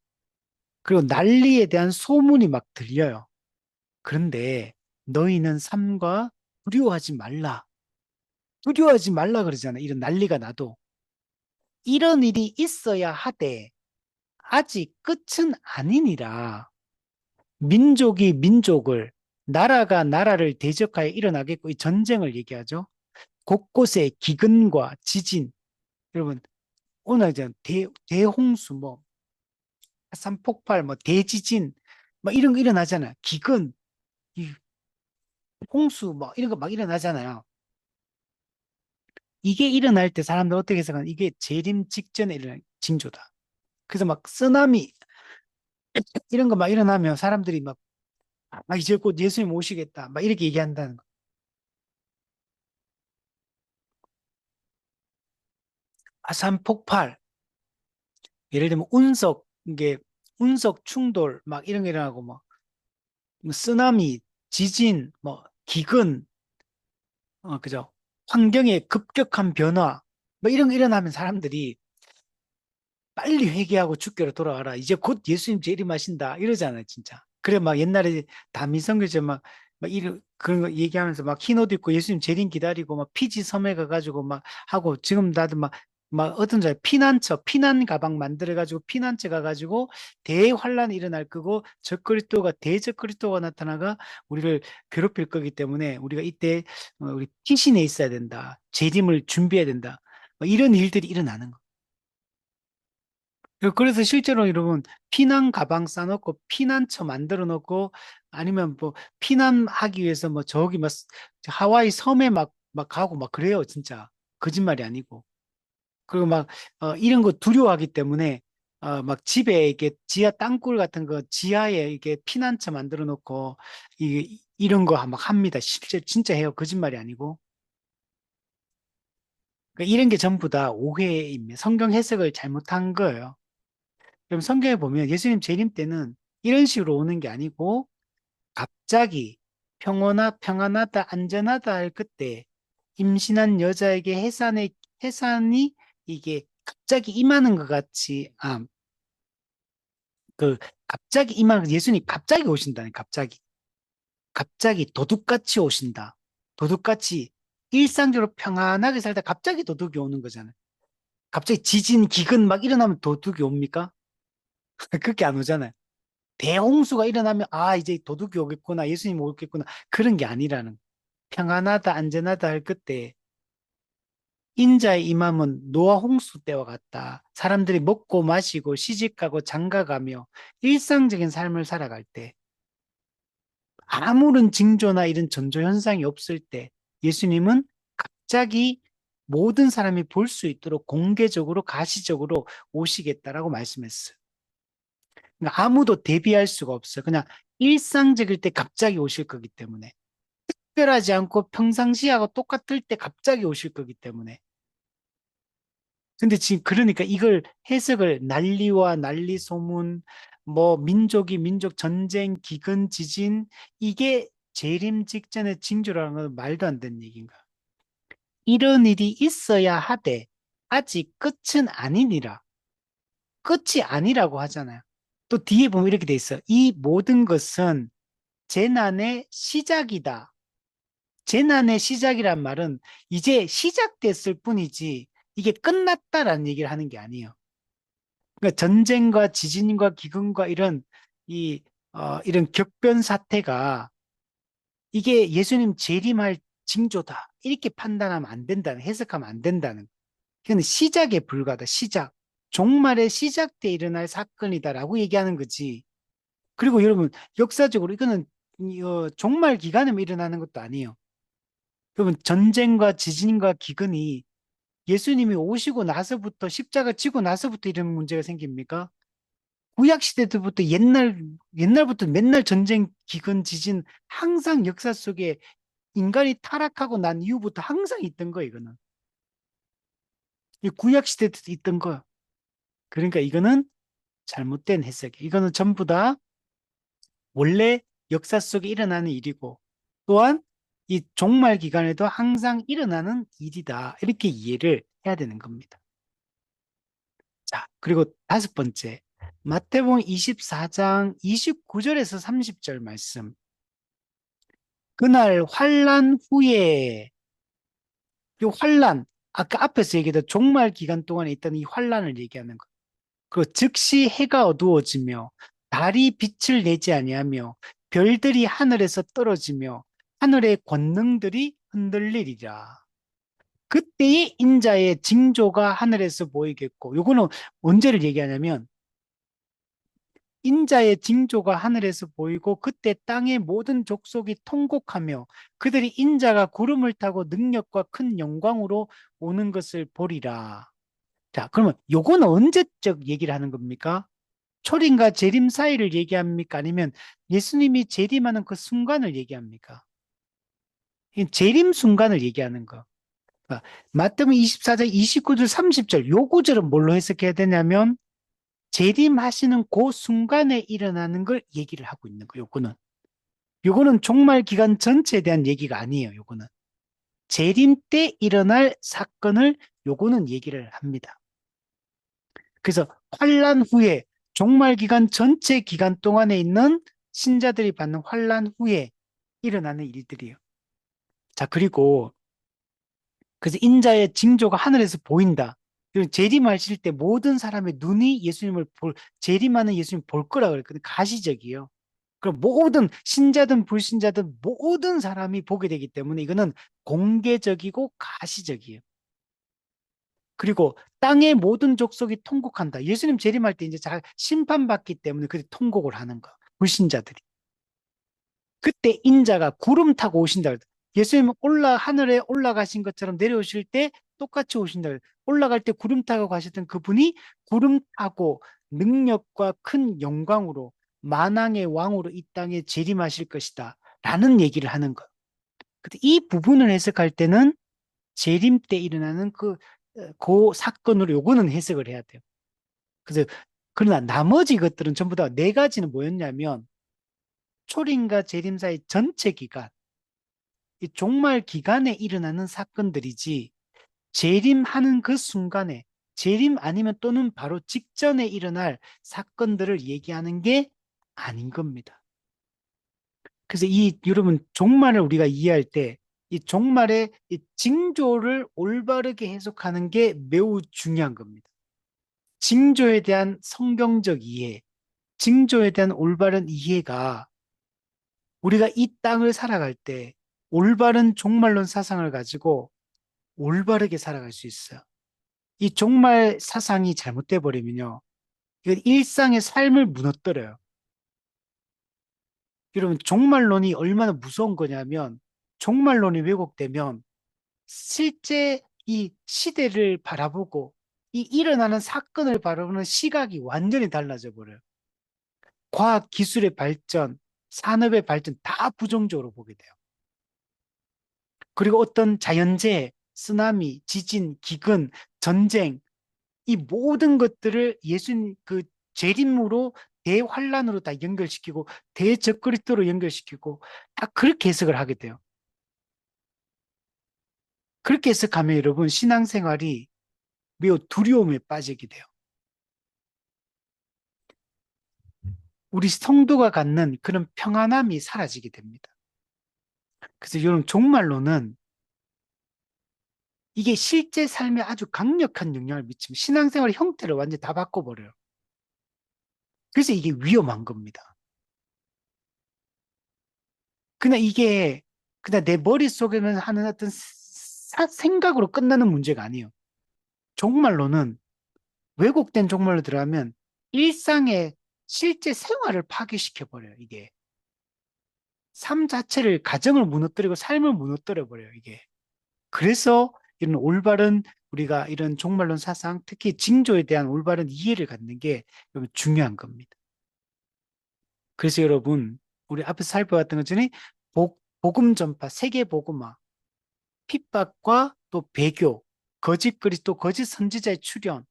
그리고 난리에 대한 소문이 막 들려요. 그런데 너희는 삼가 두려워하지 말라. 두려워하지 말라 그러잖아. 이런 난리가 나도. 이런 일이 있어야 하되 아직 끝은 아니니라. 민족이 민족을 나라가 나라를 대적하여 일어나겠고 이 전쟁을 얘기하죠. 곳곳에 기근과 지진. 여러분 오늘 이제 대홍수 뭐 화산 폭발 뭐 대지진 뭐 이런 거 일어나잖아요. 기근, 이 홍수 뭐 이런 거 막 일어나잖아요. 이게 일어날 때 사람들 어떻게 생각하는 이게 재림 직전에 일어날 징조다. 그래서 막 쓰나미 이런 거 막 일어나면 사람들이 막 이제 곧 예수님 오시겠다 막 이렇게 얘기한다는 거. 화산 폭발 예를 들면 이게 운석 충돌 막 이런 게 일어나고 뭐 쓰나미 지진 뭐 기근 그죠 환경의 급격한 변화 뭐 이런 거 일어나면 사람들이 빨리 회개하고 주께로 돌아와라. 이제 곧 예수님 재림하신다. 이러잖아요, 진짜. 그래, 막 옛날에 다민성교제 그런 거 얘기하면서 막 흰 옷 입고 예수님 재림 기다리고 막 피지 섬에 가가지고 막 하고 지금 나도 막 어떤 자 피난 가방 만들어가지고 피난처 가가지고 대환란이 일어날 거고 대적그리스도가 나타나가 우리를 괴롭힐 거기 때문에 우리가 이때 우리 피신해 있어야 된다. 재림을 준비해야 된다. 뭐 이런 일들이 일어나는 거. 그래서 실제로 여러분 피난 가방 싸놓고 피난처 만들어 놓고 아니면 뭐 피난하기 위해서 뭐 저기 막 하와이 섬에 막 가고 막 그래요 진짜 거짓말이 아니고 그리고 막, 이런 거 두려워하기 때문에, 막 집에 이렇게 지하 땅굴 같은 거 지하에 이렇게 피난처 만들어 놓고, 이런 거 막 합니다. 실제 진짜 해요. 거짓말이 아니고. 그러니까 이런 게 전부 다 오해입니다. 성경 해석을 잘못한 거예요. 그럼 성경에 보면 예수님 재림 때는 이런 식으로 오는 게 아니고, 갑자기 평안하다, 안전하다 할 그때 임신한 여자에게 해산이 이게 갑자기 임하는 것 같이, 갑자기 임하는, 예수님이 갑자기 오신다네, 갑자기. 갑자기 도둑같이 오신다. 도둑같이 일상적으로 평안하게 살다 갑자기 도둑이 오는 거잖아요. 갑자기 지진, 기근 막 일어나면 도둑이 옵니까? 그렇게 안 오잖아요. 대홍수가 일어나면, 이제 도둑이 오겠구나, 예수님이 오겠구나. 그런 게 아니라는. 평안하다, 안전하다 할 그때 인자의 임함은 노아 홍수 때와 같다. 사람들이 먹고 마시고 시집가고 장가가며 일상적인 삶을 살아갈 때 아무런 징조나 이런 전조 현상이 없을 때 예수님은 갑자기 모든 사람이 볼 수 있도록 공개적으로 가시적으로 오시겠다라고 말씀했어요. 그러니까 아무도 대비할 수가 없어요. 그냥 일상적일 때 갑자기 오실 거기 때문에 특별하지 않고 평상시하고 똑같을 때 갑자기 오실 거기 때문에 근데 지금 그러니까 이걸 해석을 난리와 난리 소문, 뭐 민족이 민족 전쟁, 기근, 지진 이게 재림 직전의 징조라는 건 말도 안 되는 얘기인가. 이런 일이 있어야 하되 아직 끝은 아니니라. 끝이 아니라고 하잖아요. 또 뒤에 보면 이렇게 돼 있어. 이 모든 것은 재난의 시작이다. 재난의 시작이란 말은 이제 시작됐을 뿐이지 이게 끝났다라는 얘기를 하는 게 아니에요. 그러니까 전쟁과 지진과 기근과 이런 격변 사태가 이게 예수님 재림할 징조다. 이렇게 판단하면 안 된다는, 해석하면 안 된다는. 그건 시작에 불과하다. 시작. 종말의 시작 때 일어날 사건이다라고 얘기하는 거지. 그리고 여러분, 역사적으로 이거는 종말 기간에 일어나는 것도 아니에요. 여러분, 전쟁과 지진과 기근이 예수님이 오시고 나서부터 십자가 지고 나서부터 이런 문제가 생깁니까? 구약 시대 때부터 옛날부터 맨날 전쟁, 기근, 지진 항상 역사 속에 인간이 타락하고 난 이후부터 항상 있던 거예요, 이거는. 이 구약 시대 때도 있던 거야. 그러니까 이거는 잘못된 해석이에요. 이거는 전부 다 원래 역사 속에 일어나는 일이고 또한 이 종말 기간에도 항상 일어나는 일이다. 이렇게 이해를 해야 되는 겁니다. 자, 그리고 다섯 번째. 마태복음 24장 29절에서 30절 말씀. 그날 환란 후에 이 환란 아까 앞에서 얘기했던 종말 기간 동안에 있던 이 환란을 얘기하는 거. 그 즉시 해가 어두워지며 달이 빛을 내지 아니하며 별들이 하늘에서 떨어지며 하늘의 권능들이 흔들리리라. 그때의 인자의 징조가 하늘에서 보이겠고 요거는 언제를 얘기하냐면 인자의 징조가 하늘에서 보이고 그때 땅의 모든 족속이 통곡하며 그들이 인자가 구름을 타고 능력과 큰 영광으로 오는 것을 보리라. 자, 그러면 요거는 언제적 얘기를 하는 겁니까? 초림과 재림 사이를 얘기합니까? 아니면 예수님이 재림하는 그 순간을 얘기합니까? 이 재림 순간을 얘기하는 거. 마태복음 24장 29절 30절 요 구절은 뭘로 해석해야 되냐면 재림하시는 그 순간에 일어나는 걸 얘기를 하고 있는 거예요. 요거는 종말 기간 전체에 대한 얘기가 아니에요. 요거는 재림 때 일어날 사건을 요거는 얘기를 합니다. 그래서 환란 후에 종말 기간 전체 기간 동안에 있는 신자들이 받는 환란 후에 일어나는 일들이에요. 자, 그리고 그래서 인자의 징조가 하늘에서 보인다. 그리고 재림하실 때 모든 사람의 눈이 재림하는 예수님 볼 거라 그랬거든요. 가시적이에요. 그럼 모든 신자든 불신자든 모든 사람이 보게 되기 때문에 이거는 공개적이고 가시적이에요. 그리고 땅의 모든 족속이 통곡한다. 예수님 재림할 때 이제 심판받기 때문에 그들이 통곡을 하는 거. 불신자들이. 그때 인자가 구름 타고 오신다. 예수님은 하늘에 올라가신 것처럼 내려오실 때 똑같이 오신다. 올라갈 때 구름 타고 가셨던 그분이 구름 타고 능력과 큰 영광으로 만왕의 왕으로 이 땅에 재림하실 것이다. 라는 얘기를 하는 거예요. 근데 이 부분을 해석할 때는 재림 때 일어나는 그 사건으로 요거는 해석을 해야 돼요. 그래서 그러나 나머지 것들은 전부 다 네 가지는 뭐였냐면 초림과 재림 사이 전체 기간, 이 종말 기간에 일어나는 사건들이지 재림하는 그 순간에 재림 아니면 또는 바로 직전에 일어날 사건들을 얘기하는 게 아닌 겁니다. 그래서 이 여러분 종말을 우리가 이해할 때 이 종말의 이 징조를 올바르게 해석하는 게 매우 중요한 겁니다. 징조에 대한 성경적 이해, 징조에 대한 올바른 이해가 우리가 이 땅을 살아갈 때 올바른 종말론 사상을 가지고 올바르게 살아갈 수 있어요. 이 종말 사상이 잘못돼 버리면요. 이건 일상의 삶을 무너뜨려요. 여러분, 종말론이 얼마나 무서운 거냐면 종말론이 왜곡되면 실제 이 시대를 바라보고 이 일어나는 사건을 바라보는 시각이 완전히 달라져 버려요. 과학 기술의 발전, 산업의 발전 다 부정적으로 보게 돼요. 그리고 어떤 자연재해, 쓰나미, 지진, 기근, 전쟁, 이 모든 것들을 예수님 그 재림으로 대환란으로 다 연결시키고 대적그리스도로 연결시키고 다 그렇게 해석을 하게 돼요. 그렇게 해석하면 여러분 신앙생활이 매우 두려움에 빠지게 돼요. 우리 성도가 갖는 그런 평안함이 사라지게 됩니다. 그래서 여러분 종말로는 이게 실제 삶에 아주 강력한 영향을 미치면 신앙생활의 형태를 완전히 다 바꿔버려요. 그래서 이게 위험한 겁니다. 그냥 이게 그냥 내 머릿속에는 하는 어떤 생각으로 끝나는 문제가 아니에요. 종말로는 왜곡된 종말로 들어가면 일상의 실제 생활을 파괴시켜버려요, 이게. 삶 자체를, 가정을 무너뜨리고 삶을 무너뜨려버려요, 이게. 그래서 이런 올바른 우리가 이런 종말론 사상, 특히 징조에 대한 올바른 이해를 갖는 게 중요한 겁니다. 그래서 여러분, 우리 앞에서 살펴봤던 것처럼 복음 전파, 세계 복음화, 핍박과 또 배교, 거짓 그리스도, 거짓 선지자의 출현,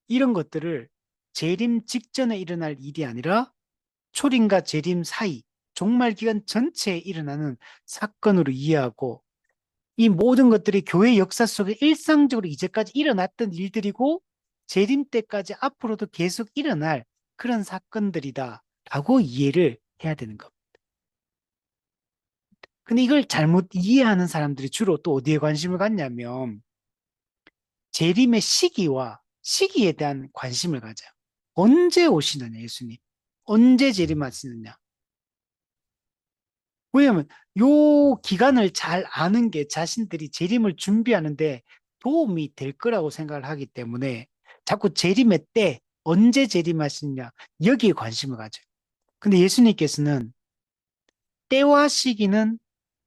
이런 것들을 재림 직전에 일어날 일이 아니라 초림과 재림 사이, 종말 기간 전체에 일어나는 사건으로 이해하고 이 모든 것들이 교회 역사 속에 일상적으로 이제까지 일어났던 일들이고 재림 때까지 앞으로도 계속 일어날 그런 사건들이다라고 이해를 해야 되는 겁니다. 근데 이걸 잘못 이해하는 사람들이 주로 또 어디에 관심을 갖냐면 재림의 시기와 시기에 대한 관심을 가져요. 언제 오시느냐, 예수님. 언제 재림하시느냐. 왜냐하면 요 기간을 잘 아는 게 자신들이 재림을 준비하는데 도움이 될 거라고 생각을 하기 때문에 자꾸 재림의 때, 언제 재림하시느냐, 여기에 관심을 가져요. 근데 예수님께서는 때와 시기는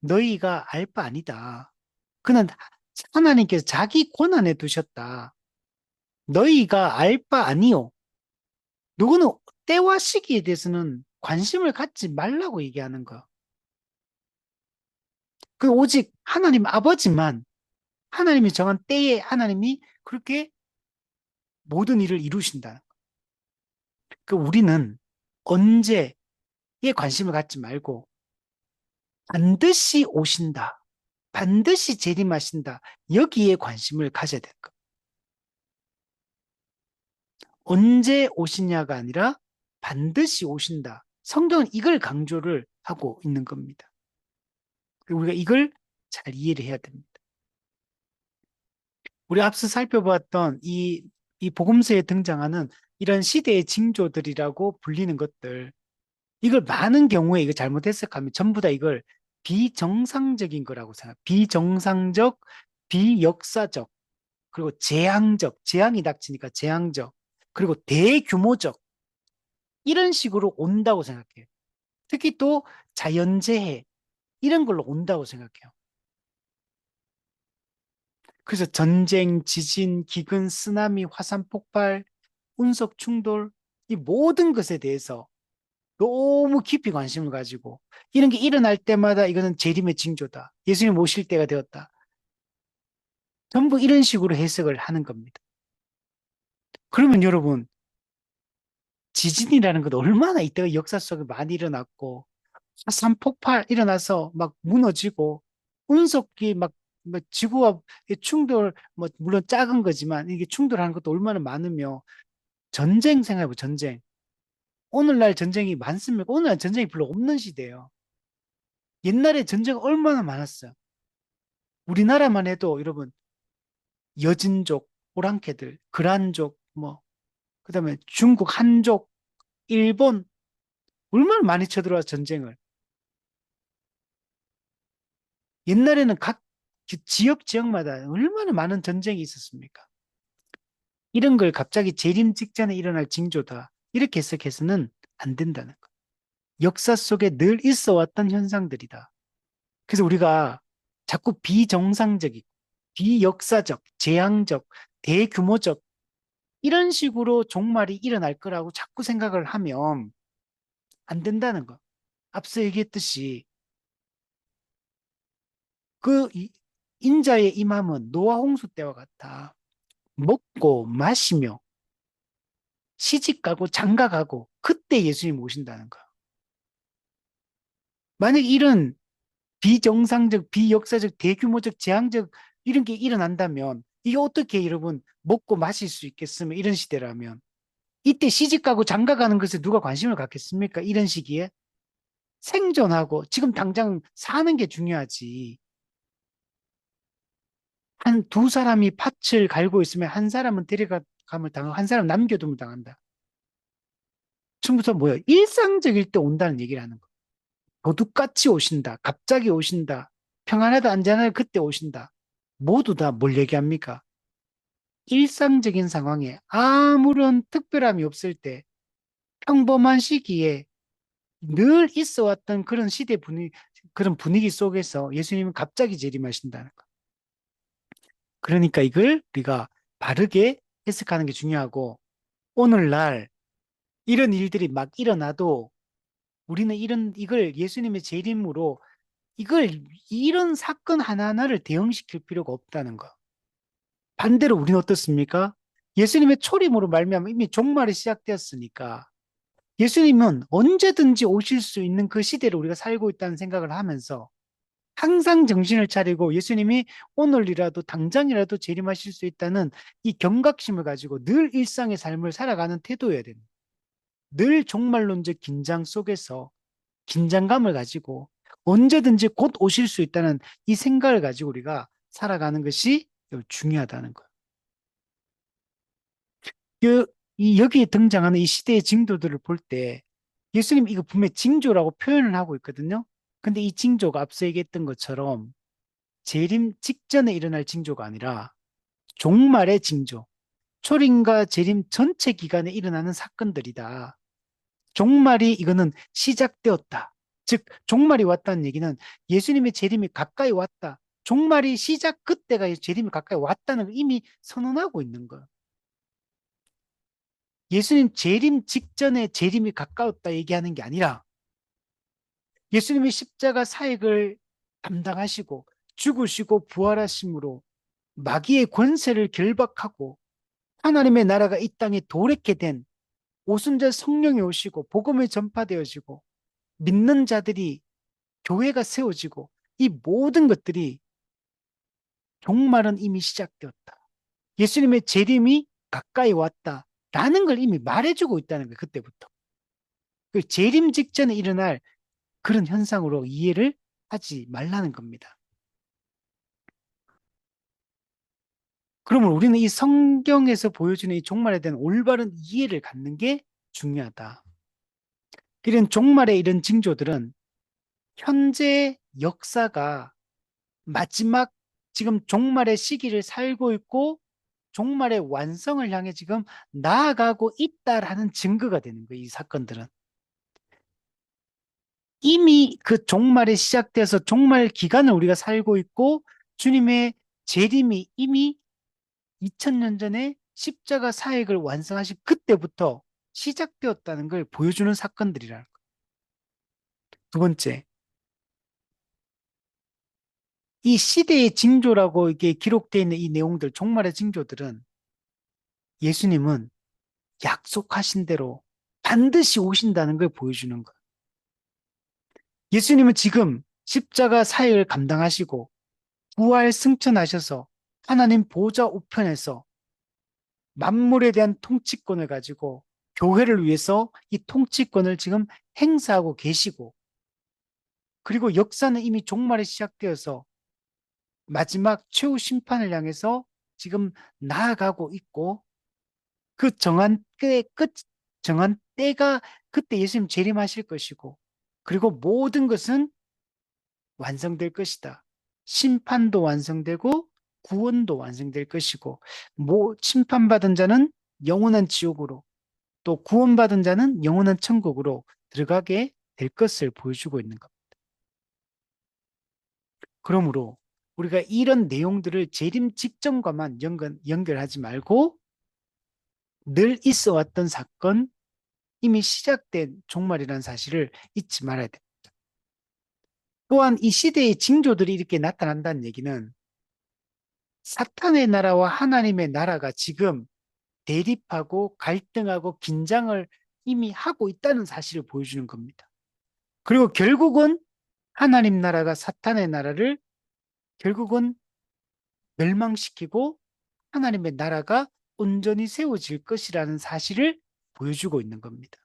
너희가 알 바 아니다. 그는 하나님께서 자기 권한에 두셨다. 너희가 알 바 아니요. 누구는 때와 시기에 대해서는 관심을 갖지 말라고 얘기하는 거. 그 오직 하나님 아버지만 하나님이 정한 때에 하나님이 그렇게 모든 일을 이루신다. 그 우리는 언제에 관심을 갖지 말고 반드시 오신다. 반드시 재림하신다. 여기에 관심을 가져야 될 것. 언제 오시냐가 아니라 반드시 오신다. 성경은 이걸 강조를 하고 있는 겁니다. 우리가 이걸 잘 이해를 해야 됩니다. 우리 앞서 살펴봤던 이 복음서에 등장하는 이런 시대의 징조들이라고 불리는 것들, 이걸 많은 경우에 이거 잘못 해석하면 전부 다 이걸 비정상적인 거라고 생각. 비정상적, 비역사적, 그리고 재앙적, 재앙이 닥치니까 재앙적, 그리고 대규모적 이런 식으로 온다고 생각해요. 특히 또 자연재해 이런 걸로 온다고 생각해요. 그래서 전쟁, 지진, 기근, 쓰나미, 화산 폭발, 운석 충돌, 이 모든 것에 대해서 너무 깊이 관심을 가지고 이런 게 일어날 때마다 이거는 재림의 징조다. 예수님 오실 때가 되었다. 전부 이런 식으로 해석을 하는 겁니다. 그러면 여러분, 지진이라는 것 얼마나 이때가 역사 속에 많이 일어났고, 화산 폭발 일어나서 막 무너지고, 운석이 막 지구와 충돌, 뭐, 물론 작은 거지만, 이게 충돌하는 것도 얼마나 많으며, 전쟁 생각해보 전쟁. 오늘날 전쟁이 많습니까? 오늘날 전쟁이 별로 없는 시대예요. 옛날에 전쟁 얼마나 많았어요. 우리나라만 해도 여러분, 여진족, 오랑캐들, 그란족, 뭐, 그다음에 중국 한족, 일본, 얼마나 많이 쳐들어와서 전쟁을. 옛날에는 각 지역마다 얼마나 많은 전쟁이 있었습니까? 이런 걸 갑자기 재림 직전에 일어날 징조다. 이렇게 해석해서는 안 된다는 거. 역사 속에 늘 있어 왔던 현상들이다. 그래서 우리가 자꾸 비정상적이고, 비역사적, 재앙적, 대규모적, 이런 식으로 종말이 일어날 거라고 자꾸 생각을 하면 안 된다는 거. 앞서 얘기했듯이 그 인자의 임함은 노아 홍수 때와 같아. 먹고 마시며 시집가고 장가가고 그때 예수님 오신다는 거야. 만약 이런 비정상적, 비역사적, 대규모적, 재앙적 이런 게 일어난다면 이게 어떻게 여러분 먹고 마실 수 있겠으면 이런 시대라면 이때 시집가고 장가가는 것에 누가 관심을 갖겠습니까? 이런 시기에 생존하고 지금 당장 사는 게 중요하지. 한 두 사람이 밭을 갈고 있으면 한 사람은 데려감을 당하고 한 사람 남겨둠을 당한다. 처음부터 뭐야? 일상적일 때 온다는 얘기를 하는 거야. 도둑같이 오신다. 갑자기 오신다. 평안하다, 안전하다, 그때 오신다. 모두 다 뭘 얘기합니까? 일상적인 상황에 아무런 특별함이 없을 때 평범한 시기에 늘 있어 왔던 그런 시대 분위기, 그런 분위기 속에서 예수님은 갑자기 재림하신다는 거. 그러니까 이걸 우리가 바르게 해석하는 게 중요하고 오늘날 이런 일들이 막 일어나도 우리는 이걸 예수님의 재림으로 이걸 이런 사건 하나하나를 대응시킬 필요가 없다는 거. 반대로 우리는 어떻습니까? 예수님의 초림으로 말미암아 이미 종말이 시작되었으니까 예수님은 언제든지 오실 수 있는 그 시대를 우리가 살고 있다는 생각을 하면서 항상 정신을 차리고 예수님이 오늘이라도 당장이라도 재림하실 수 있다는 이 경각심을 가지고 늘 일상의 삶을 살아가는 태도여야 됩니다. 늘 종말론적 긴장 속에서 긴장감을 가지고 언제든지 곧 오실 수 있다는 이 생각을 가지고 우리가 살아가는 것이 중요하다는 거예요. 여기에 등장하는 이 시대의 징조들을 볼 때 예수님 이거 분명히 징조라고 표현을 하고 있거든요. 근데 이 징조가 앞서 얘기했던 것처럼 재림 직전에 일어날 징조가 아니라 종말의 징조, 초림과 재림 전체 기간에 일어나는 사건들이다. 종말이 이거는 시작되었다. 즉 종말이 왔다는 얘기는 예수님의 재림이 가까이 왔다. 종말이 시작 그때가 재림이 가까이 왔다는 걸 이미 선언하고 있는 거예요. 예수님 재림 직전에 재림이 가까웠다 얘기하는 게 아니라 예수님의 십자가 사역을 담당하시고 죽으시고 부활하심으로 마귀의 권세를 결박하고 하나님의 나라가 이 땅에 도래케 된 오순절 성령이 오시고 복음이 전파되어지고 믿는 자들이 교회가 세워지고 이 모든 것들이 종말은 이미 시작되었다. 예수님의 재림이 가까이 왔다라는 걸 이미 말해주고 있다는 거예요. 그때부터. 그 재림 직전에 일어날 그런 현상으로 이해를 하지 말라는 겁니다. 그러면 우리는 이 성경에서 보여주는 이 종말에 대한 올바른 이해를 갖는 게 중요하다. 이런 종말의 이런 징조들은 현재 역사가 마지막 지금 종말의 시기를 살고 있고 종말의 완성을 향해 지금 나아가고 있다라는 증거가 되는 거예요. 이 사건들은. 이미 그 종말이 시작돼서 종말 기간을 우리가 살고 있고 주님의 재림이 이미 2000년 전에 십자가 사역을 완성하신 그때부터 시작되었다는 걸 보여주는 사건들이라는 거예요. 두 번째, 이 시대의 징조라고 이게 기록되어 있는 이 내용들, 종말의 징조들은 예수님은 약속하신 대로 반드시 오신다는 걸 보여주는 거예요. 예수님은 지금 십자가 사역을 감당하시고 부활 승천하셔서 하나님 보좌 우편에서 만물에 대한 통치권을 가지고 교회를 위해서 이 통치권을 지금 행사하고 계시고, 그리고 역사는 이미 종말에 시작되어서 마지막 최후 심판을 향해서 지금 나아가고 있고, 그 정한 때의 끝, 정한 때가 그때 예수님 재림하실 것이고, 그리고 모든 것은 완성될 것이다. 심판도 완성되고 구원도 완성될 것이고, 심판받은 자는 영원한 지옥으로, 또 구원받은 자는 영원한 천국으로 들어가게 될 것을 보여주고 있는 것. 그러므로 우리가 이런 내용들을 재림 직전과만 연결하지 말고 늘 있어 왔던 사건, 이미 시작된 종말이라는 사실을 잊지 말아야 돼. 또한 이 시대의 징조들이 이렇게 나타난다는 얘기는 사탄의 나라와 하나님의 나라가 지금 대립하고 갈등하고 긴장을 이미 하고 있다는 사실을 보여주는 겁니다. 그리고 결국은 하나님 나라가 사탄의 나라를 결국은 멸망시키고 하나님의 나라가 온전히 세워질 것이라는 사실을 보여주고 있는 겁니다.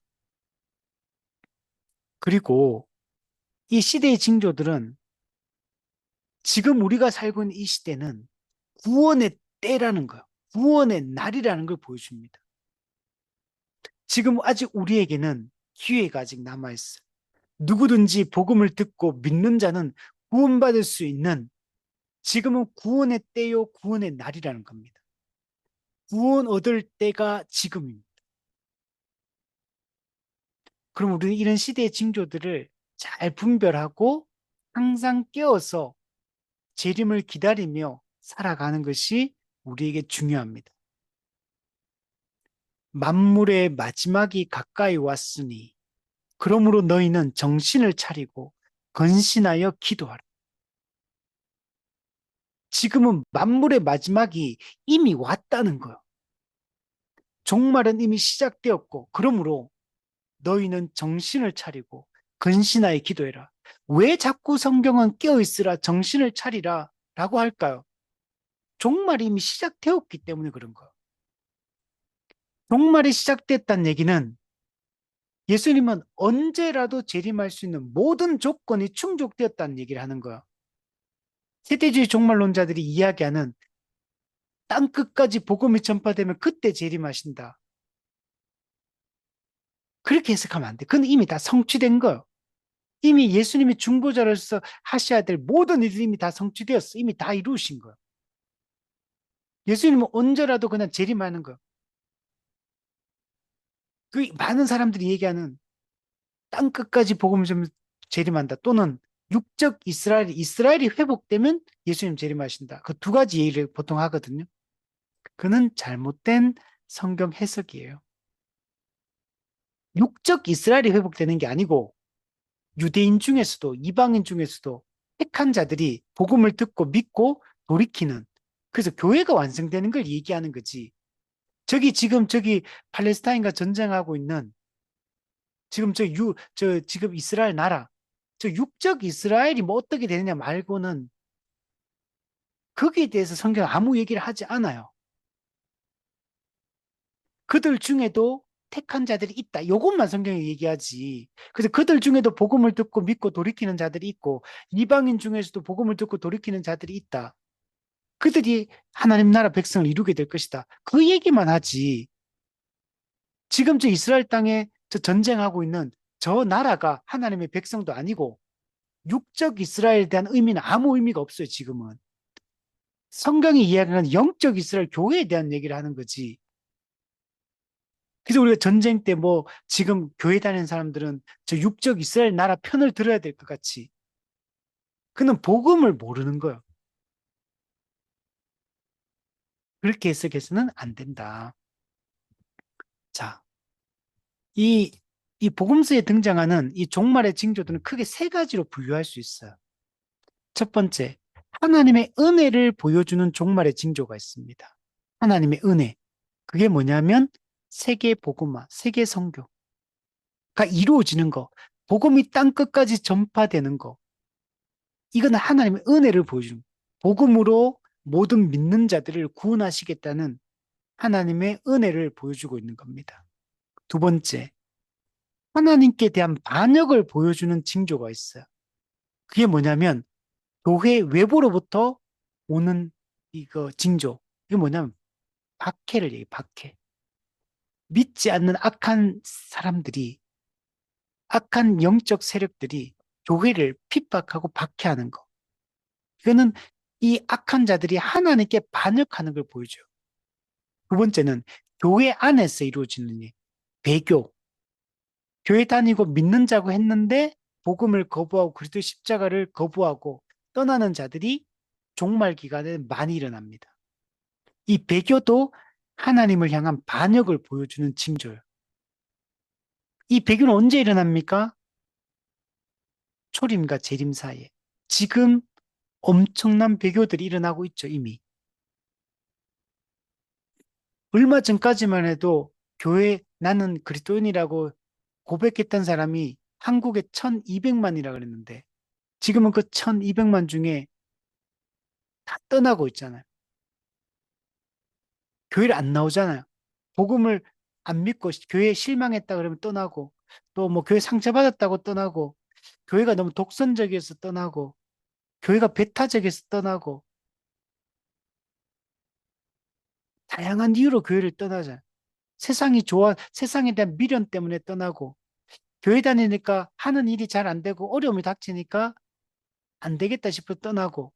그리고 이 시대의 징조들은 지금 우리가 살고 있는 이 시대는 구원의 때라는 거예요. 구원의 날이라는 걸 보여줍니다. 지금 아직 우리에게는 기회가 아직 남아있어요. 누구든지 복음을 듣고 믿는 자는 구원받을 수 있는, 지금은 구원의 때요, 구원의 날이라는 겁니다. 구원 얻을 때가 지금입니다. 그럼 우리는 이런 시대의 징조들을 잘 분별하고 항상 깨어서 재림을 기다리며 살아가는 것이 우리에게 중요합니다. 만물의 마지막이 가까이 왔으니 그러므로 너희는 정신을 차리고 건신하여 기도하라. 지금은 만물의 마지막이 이미 왔다는 거예요. 종말은 이미 시작되었고, 그러므로 너희는 정신을 차리고 근신하여 기도해라. 왜 자꾸 성경은 깨어있으라, 정신을 차리라 라고 할까요? 종말이 이미 시작되었기 때문에 그런 거예요. 종말이 시작됐다는 얘기는 예수님은 언제라도 재림할 수 있는 모든 조건이 충족되었다는 얘기를 하는 거예요. 세대주의 종말론자들이 이야기하는 땅끝까지 복음이 전파되면 그때 재림하신다, 그렇게 해석하면 안 돼. 그건 이미 다 성취된 거예요. 이미 예수님이 중보자로서 하셔야 될 모든 일이 이미 다 성취되었어. 이미 다 이루신 거예요. 예수님은 언제라도 그냥 재림하는 거예요. 그 많은 사람들이 얘기하는 땅 끝까지 복음을 좀 재림한다, 또는 육적 이스라엘이 회복되면 예수님 재림하신다, 그 두 가지 얘기를 보통 하거든요. 그는 잘못된 성경 해석이에요. 육적 이스라엘이 회복되는 게 아니고 유대인 중에서도 이방인 중에서도 택한 자들이 복음을 듣고 믿고 돌이키는, 그래서 교회가 완성되는 걸 얘기하는 거지. 저기 팔레스타인과 전쟁하고 있는 지금 지금 이스라엘 나라, 저 육적 이스라엘이 뭐 어떻게 되느냐 말고는 거기에 대해서 성경 아무 얘기를 하지 않아요. 그들 중에도 택한 자들이 있다, 요것만 성경이 얘기하지. 그래서 그들 중에도 복음을 듣고 믿고 돌이키는 자들이 있고 이방인 중에서도 복음을 듣고 돌이키는 자들이 있다, 그들이 하나님 나라 백성을 이루게 될 것이다, 그 얘기만 하지. 지금 저 이스라엘 땅에 저 전쟁하고 있는 저 나라가 하나님의 백성도 아니고 육적 이스라엘에 대한 의미는 아무 의미가 없어요. 지금은 성경이 이야기하는 영적 이스라엘 교회에 대한 얘기를 하는 거지. 그래서 우리가 전쟁 때 뭐 지금 교회 다니는 사람들은 저 육적 이스라엘 나라 편을 들어야 될 것 같이, 그는 복음을 모르는 거예요. 그렇게 해석해서는 안 된다. 자, 이, 이 복음서에 등장하는 이 종말의 징조들은 크게 세 가지로 분류할 수 있어요. 첫 번째, 하나님의 은혜를 보여주는 종말의 징조가 있습니다. 하나님의 은혜. 그게 뭐냐면 세계 복음화, 세계 선교가 이루어지는 거, 복음이 땅 끝까지 전파되는 거. 이거는 하나님의 은혜를 보여주는 거. 복음으로 모든 믿는 자들을 구원하시겠다는 하나님의 은혜를 보여주고 있는 겁니다. 두 번째, 하나님께 대한 반역을 보여주는 징조가 있어요. 그게 뭐냐면 교회 외부로부터 오는 이거 징조. 이게 뭐냐면 박해를 얘기해, 박해. 믿지 않는 악한 사람들이, 악한 영적 세력들이 교회를 핍박하고 박해하는 거. 이거는 이 악한 자들이 하나님께 반역하는 걸 보여줘요. 두 번째는 교회 안에서 이루어지는 일, 배교. 교회 다니고 믿는 자고 했는데 복음을 거부하고 그리스도 십자가를 거부하고 떠나는 자들이 종말 기간에 많이 일어납니다. 이 배교도 하나님을 향한 반역을 보여주는 징조예요. 이 배교는 언제 일어납니까? 초림과 재림 사이에. 지금 엄청난 배교들이 일어나고 있죠, 이미. 얼마 전까지만 해도 교회 나는 그리스도인이라고 고백했던 사람이 한국에 1200만이라 그랬는데 지금은 그 1200만 중에 다 떠나고 있잖아요. 교회를 안 나오잖아요. 복음을 안 믿고 교회에 실망했다 그러면 떠나고 또 뭐 교회 상처받았다고 떠나고 교회가 너무 독선적이어서 떠나고 교회가 배타적이어서 떠나고 다양한 이유로 교회를 떠나잖아요. 세상이 좋아, 세상에 대한 미련 때문에 떠나고 교회 다니니까 하는 일이 잘 안 되고 어려움이 닥치니까 안 되겠다 싶어 떠나고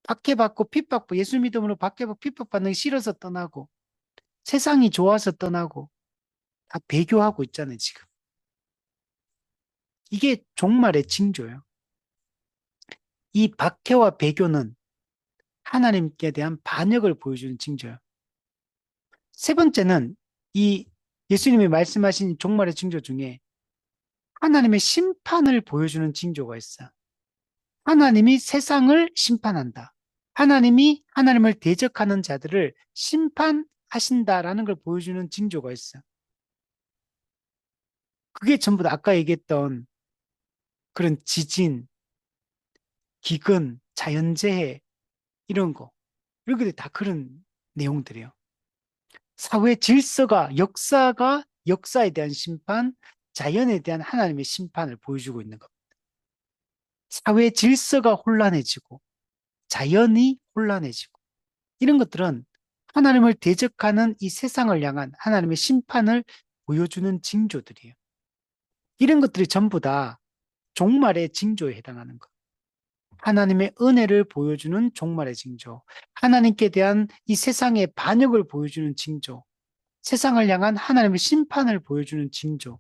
박해받고 핍박받고 예수 믿음으로 박해받고 핍박받는 게 싫어서 떠나고 세상이 좋아서 떠나고 다 배교하고 있잖아요, 지금. 이게 종말의 징조예요. 이 박해와 배교는 하나님께 대한 반역을 보여주는 징조예요. 세 번째는 이 예수님이 말씀하신 종말의 징조 중에 하나님의 심판을 보여주는 징조가 있어요. 하나님이 세상을 심판한다. 하나님이 하나님을 대적하는 자들을 심판하신다라는 걸 보여주는 징조가 있어요. 그게 전부 다 아까 얘기했던 그런 지진, 기근, 자연재해 이런 거. 이런 게 다 그런 내용들이에요. 사회 질서가, 역사가 역사에 대한 심판, 자연에 대한 하나님의 심판을 보여주고 있는 겁니다. 사회 질서가 혼란해지고, 자연이 혼란해지고, 이런 것들은 하나님을 대적하는 이 세상을 향한 하나님의 심판을 보여주는 징조들이에요. 이런 것들이 전부 다 종말의 징조에 해당하는 것. 하나님의 은혜를 보여주는 종말의 징조, 하나님께 대한 이 세상의 반역을 보여주는 징조, 세상을 향한 하나님의 심판을 보여주는 징조,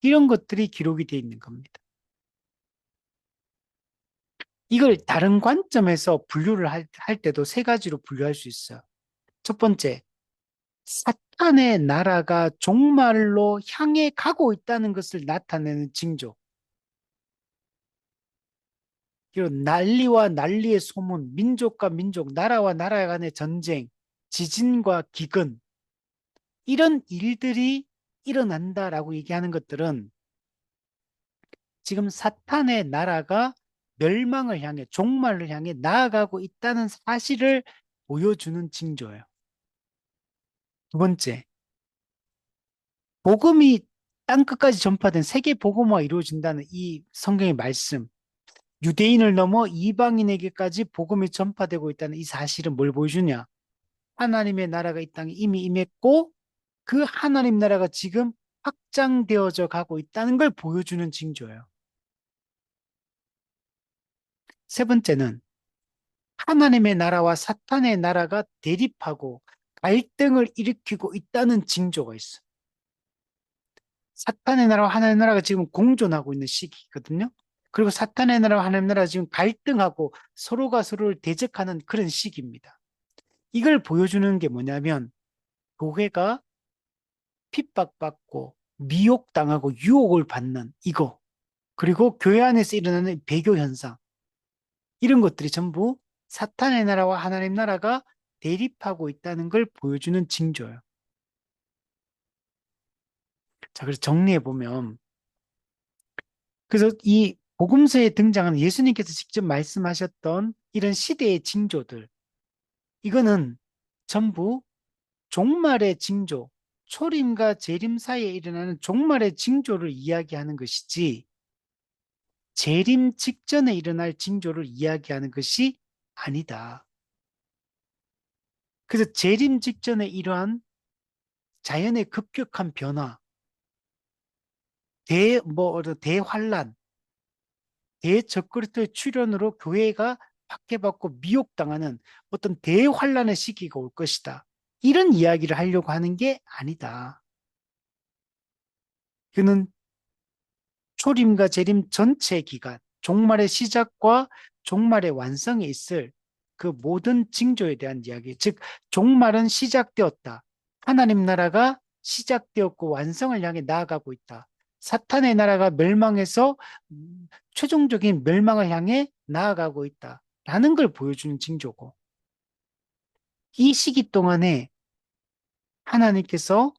이런 것들이 기록이 되어 있는 겁니다. 이걸 다른 관점에서 분류를 할 때도 세 가지로 분류할 수 있어요. 첫 번째, 사탄의 나라가 종말로 향해 가고 있다는 것을 나타내는 징조. 이런 난리와 난리의 소문, 민족과 민족, 나라와 나라 간의 전쟁, 지진과 기근, 이런 일들이 일어난다라고 얘기하는 것들은 지금 사탄의 나라가 멸망을 향해, 종말을 향해 나아가고 있다는 사실을 보여주는 징조예요. 두 번째, 복음이 땅끝까지 전파된 세계 복음화가 이루어진다는 이 성경의 말씀, 유대인을 넘어 이방인에게까지 복음이 전파되고 있다는 이 사실은 뭘 보여주냐? 하나님의 나라가 이 땅에 이미 임했고 그 하나님 나라가 지금 확장되어져 가고 있다는 걸 보여주는 징조예요. 세 번째는 하나님의 나라와 사탄의 나라가 대립하고 갈등을 일으키고 있다는 징조가 있어. 사탄의 나라와 하나님의 나라가 지금 공존하고 있는 시기거든요. 그리고 사탄의 나라와 하나님의 나라가 지금 갈등하고 서로가 서로를 대적하는 그런 시기입니다. 이걸 보여주는 게 뭐냐면 교회가 핍박받고 미혹당하고 유혹을 받는 이거, 그리고 교회 안에서 일어나는 배교 현상, 이런 것들이 전부 사탄의 나라와 하나님 나라가 대립하고 있다는 걸 보여주는 징조예요. 자, 그래서 정리해 보면, 그래서 이 복음서에 등장하는 예수님께서 직접 말씀하셨던 이런 시대의 징조들, 이거는 전부 종말의 징조, 초림과 재림 사이에 일어나는 종말의 징조를 이야기하는 것이지, 재림 직전에 일어날 징조를 이야기하는 것이 아니다. 그래서 재림 직전에 이러한 자연의 급격한 변화, 대환란, 대적그리스도의 출현으로 교회가 박해받고 미혹당하는 어떤 대환란의 시기가 올 것이다. 이런 이야기를 하려고 하는 게 아니다. 그는 초림과 재림 전체 기간, 종말의 시작과 종말의 완성에 있을 그 모든 징조에 대한 이야기, 즉 종말은 시작되었다. 하나님 나라가 시작되었고 완성을 향해 나아가고 있다. 사탄의 나라가 멸망해서 최종적인 멸망을 향해 나아가고 있다. 라는 걸 보여주는 징조고, 이 시기 동안에 하나님께서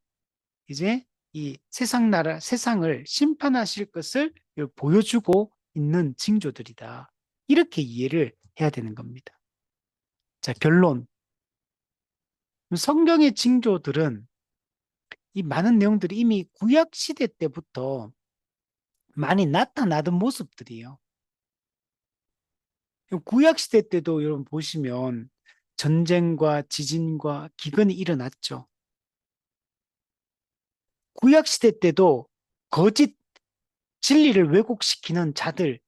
이제 이 세상을 심판하실 것을 보여주고 있는 징조들이다. 이렇게 이해를 해야 되는 겁니다. 자, 결론. 성경의 징조들은 이 많은 내용들이 이미 구약 시대 때부터 많이 나타나던 모습들이에요. 구약 시대 때도 여러분 보시면 전쟁과 지진과 기근이 일어났죠. 구약 시대 때도 거짓 진리를 왜곡시키는 자들,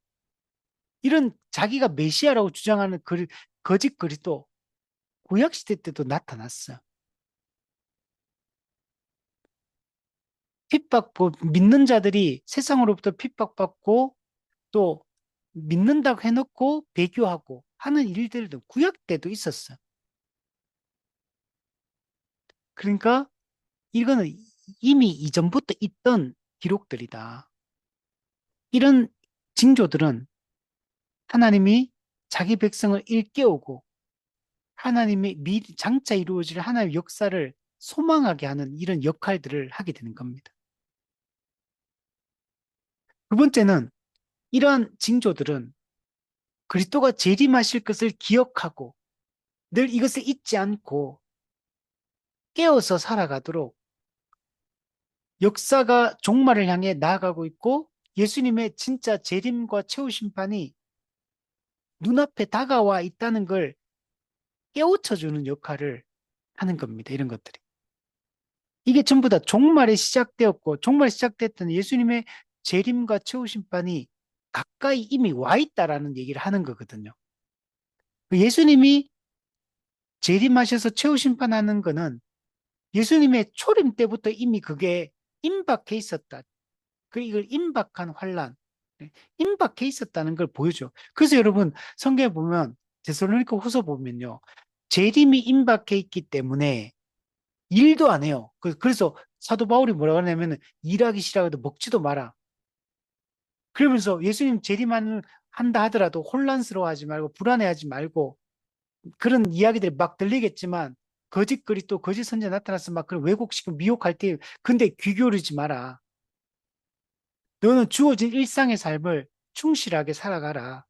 이런 자기가 메시아라고 주장하는 거짓 그리스도, 구약 시대 때도 나타났어요. 믿는 자들이 세상으로부터 핍박받고 또 믿는다고 해놓고 배교하고 하는 일들도 구약 때도 있었어요. 그러니까 이거는 이미 이전부터 있던 기록들이다. 이런 징조들은 하나님이 자기 백성을 일깨우고 하나님의 장차 이루어질 하나님의 역사를 소망하게 하는 이런 역할들을 하게 되는 겁니다. 두 번째는, 이러한 징조들은 그리스도가 재림하실 것을 기억하고 늘 이것을 잊지 않고 깨어서 살아가도록, 역사가 종말을 향해 나아가고 있고 예수님의 진짜 재림과 최후 심판이 눈앞에 다가와 있다는 걸 깨우쳐주는 역할을 하는 겁니다. 이런 것들이. 이게 전부 다 종말에 시작되었고, 종말에 시작됐던 예수님의 재림과 최후 심판이 가까이 이미 와 있다라는 얘기를 하는 거거든요. 예수님이 재림하셔서 최후 심판하는 거는 예수님의 초림 때부터 이미 그게 임박해 있었다. 이걸 임박한 환란, 임박해 있었다는 걸 보여줘. 그래서 여러분 성경에 보면, 데살로니가 후서 보면요, 재림이 임박해 있기 때문에 일도 안 해요. 그래서 사도 바울이 뭐라고 하냐면, 일하기 싫어도 먹지도 마라. 그러면서 예수님 한다 하더라도 혼란스러워하지 말고 불안해하지 말고, 그런 이야기들이 막 들리겠지만 거짓 그리스도 거짓 선지자 나타나서 막 그런 왜곡시키고 미혹할 때 근데 귀 기울이지 마라. 너는 주어진 일상의 삶을 충실하게 살아가라.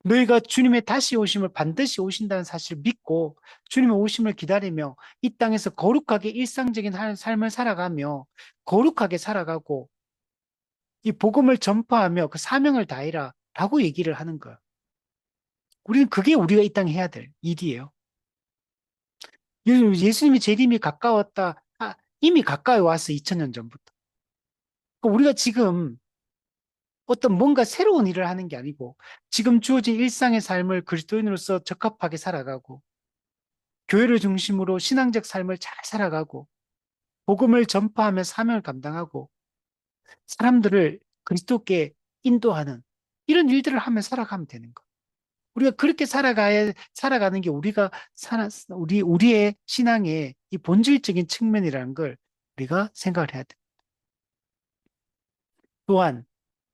너희가 주님의 다시 오심을 반드시 오신다는 사실을 믿고 주님의 오심을 기다리며 이 땅에서 거룩하게 일상적인 삶을 살아가며 거룩하게 살아가고 이 복음을 전파하며 그 사명을 다해라 라고 얘기를 하는 거예요. 우리는 그게 우리가 이 땅에 해야 될 일이에요. 예수님이 재림이 가까웠다. 이미 가까이 왔어, 2000년 전부터. 그러니까 우리가 지금 어떤 뭔가 새로운 일을 하는 게 아니고 지금 주어진 일상의 삶을 그리스도인으로서 적합하게 살아가고 교회를 중심으로 신앙적 삶을 잘 살아가고 복음을 전파하며 사명을 감당하고 사람들을 그리스도께 인도하는 이런 일들을 하며 살아가면 되는 거. 우리가 그렇게 살아가는 게 우리의 신앙의 이 본질적인 측면이라는 걸 우리가 생각을 해야 돼. 또한,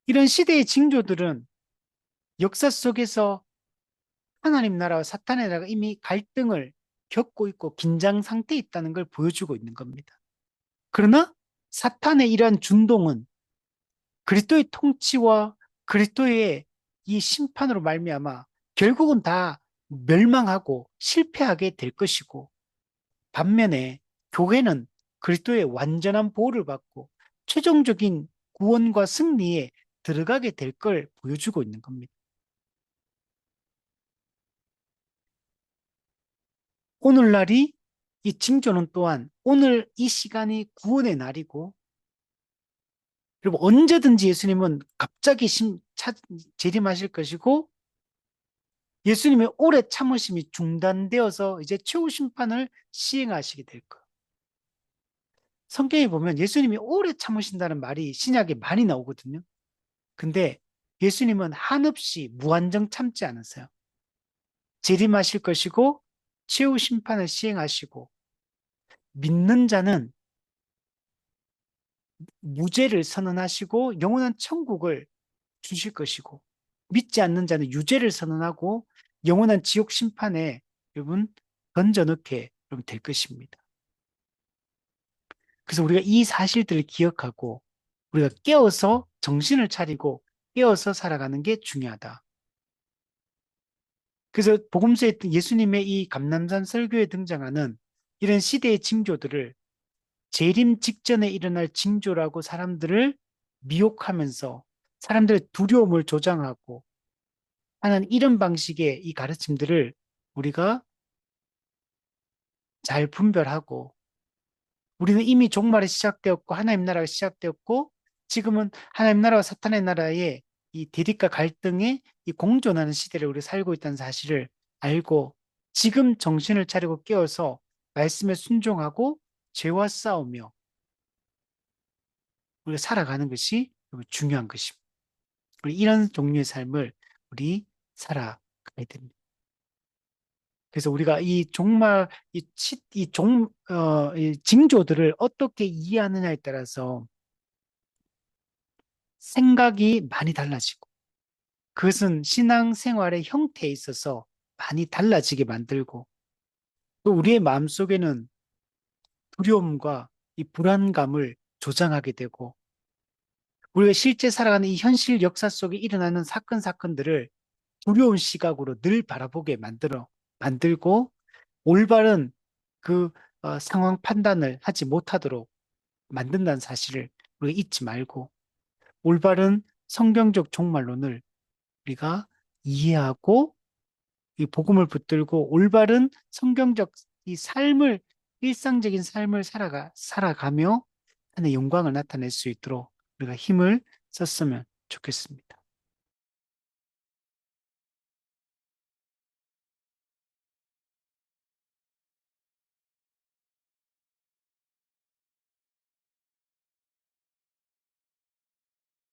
이런 시대의 징조들은 역사 속에서 하나님 나라와 사탄의 나라가 이미 갈등을 겪고 있고 긴장 상태에 있다는 걸 보여주고 있는 겁니다. 그러나 사탄의 이러한 준동은 그리스도의 통치와 그리스도의 이 심판으로 말미암아 결국은 다 멸망하고 실패하게 될 것이고, 반면에 교회는 그리스도의 완전한 보호를 받고 최종적인 구원과 승리에 들어가게 될 걸 보여주고 있는 겁니다. 오늘날이 이 징조는 또한 오늘 이 시간이 구원의 날이고, 그리고 언제든지 예수님은 갑자기 재림하실 것이고, 예수님의 오래 참으심이 중단되어서 이제 최후 심판을 시행하시게 될 거예요. 성경에 보면 예수님이 오래 참으신다는 말이 신약에 많이 나오거든요. 근데 예수님은 한없이 무한정 참지 않으세요. 재림하실 것이고 최후 심판을 시행하시고, 믿는 자는 무죄를 선언하시고 영원한 천국을 주실 것이고, 믿지 않는 자는 유죄를 선언하고 영원한 지옥 심판에 여러분 던져넣게 여러분 될 것입니다. 그래서 우리가 이 사실들을 기억하고 우리가 깨어서 정신을 차리고 깨어서 살아가는 게 중요하다. 그래서 복음서에 예수님의 이 감람산 설교에 등장하는 이런 시대의 징조들을 재림 직전에 일어날 징조라고 사람들을 미혹하면서 사람들의 두려움을 조장하고 하는 이런 방식의 이 가르침들을 우리가 잘 분별하고, 우리는 이미 종말이 시작되었고 하나님 나라가 시작되었고 지금은 하나님 나라와 사탄의 나라의 이 대립과 갈등의 이 공존하는 시대를 우리 살고 있다는 사실을 알고 지금 정신을 차리고 깨어서 말씀에 순종하고 죄와 싸우며 우리가 살아가는 것이 중요한 것입니다. 우리 이런 종류의 삶을 우리 살아가야 됩니다. 그래서 우리가 이 종말, 이 징조들을 어떻게 이해하느냐에 따라서 생각이 많이 달라지고, 그것은 신앙생활의 형태에 있어서 많이 달라지게 만들고, 또 우리의 마음속에는 두려움과 이 불안감을 조장하게 되고, 우리가 실제 살아가는 이 현실 역사 속에 일어나는 사건들을 두려운 시각으로 늘 바라보게 만들고, 올바른 그 상황 판단을 하지 못하도록 만든다는 사실을 우리가 잊지 말고, 올바른 성경적 종말론을 우리가 이해하고 이 복음을 붙들고 올바른 성경적 이 삶을, 일상적인 삶을 살아가며 하나의 영광을 나타낼 수 있도록 우리가 힘을 썼으면 좋겠습니다.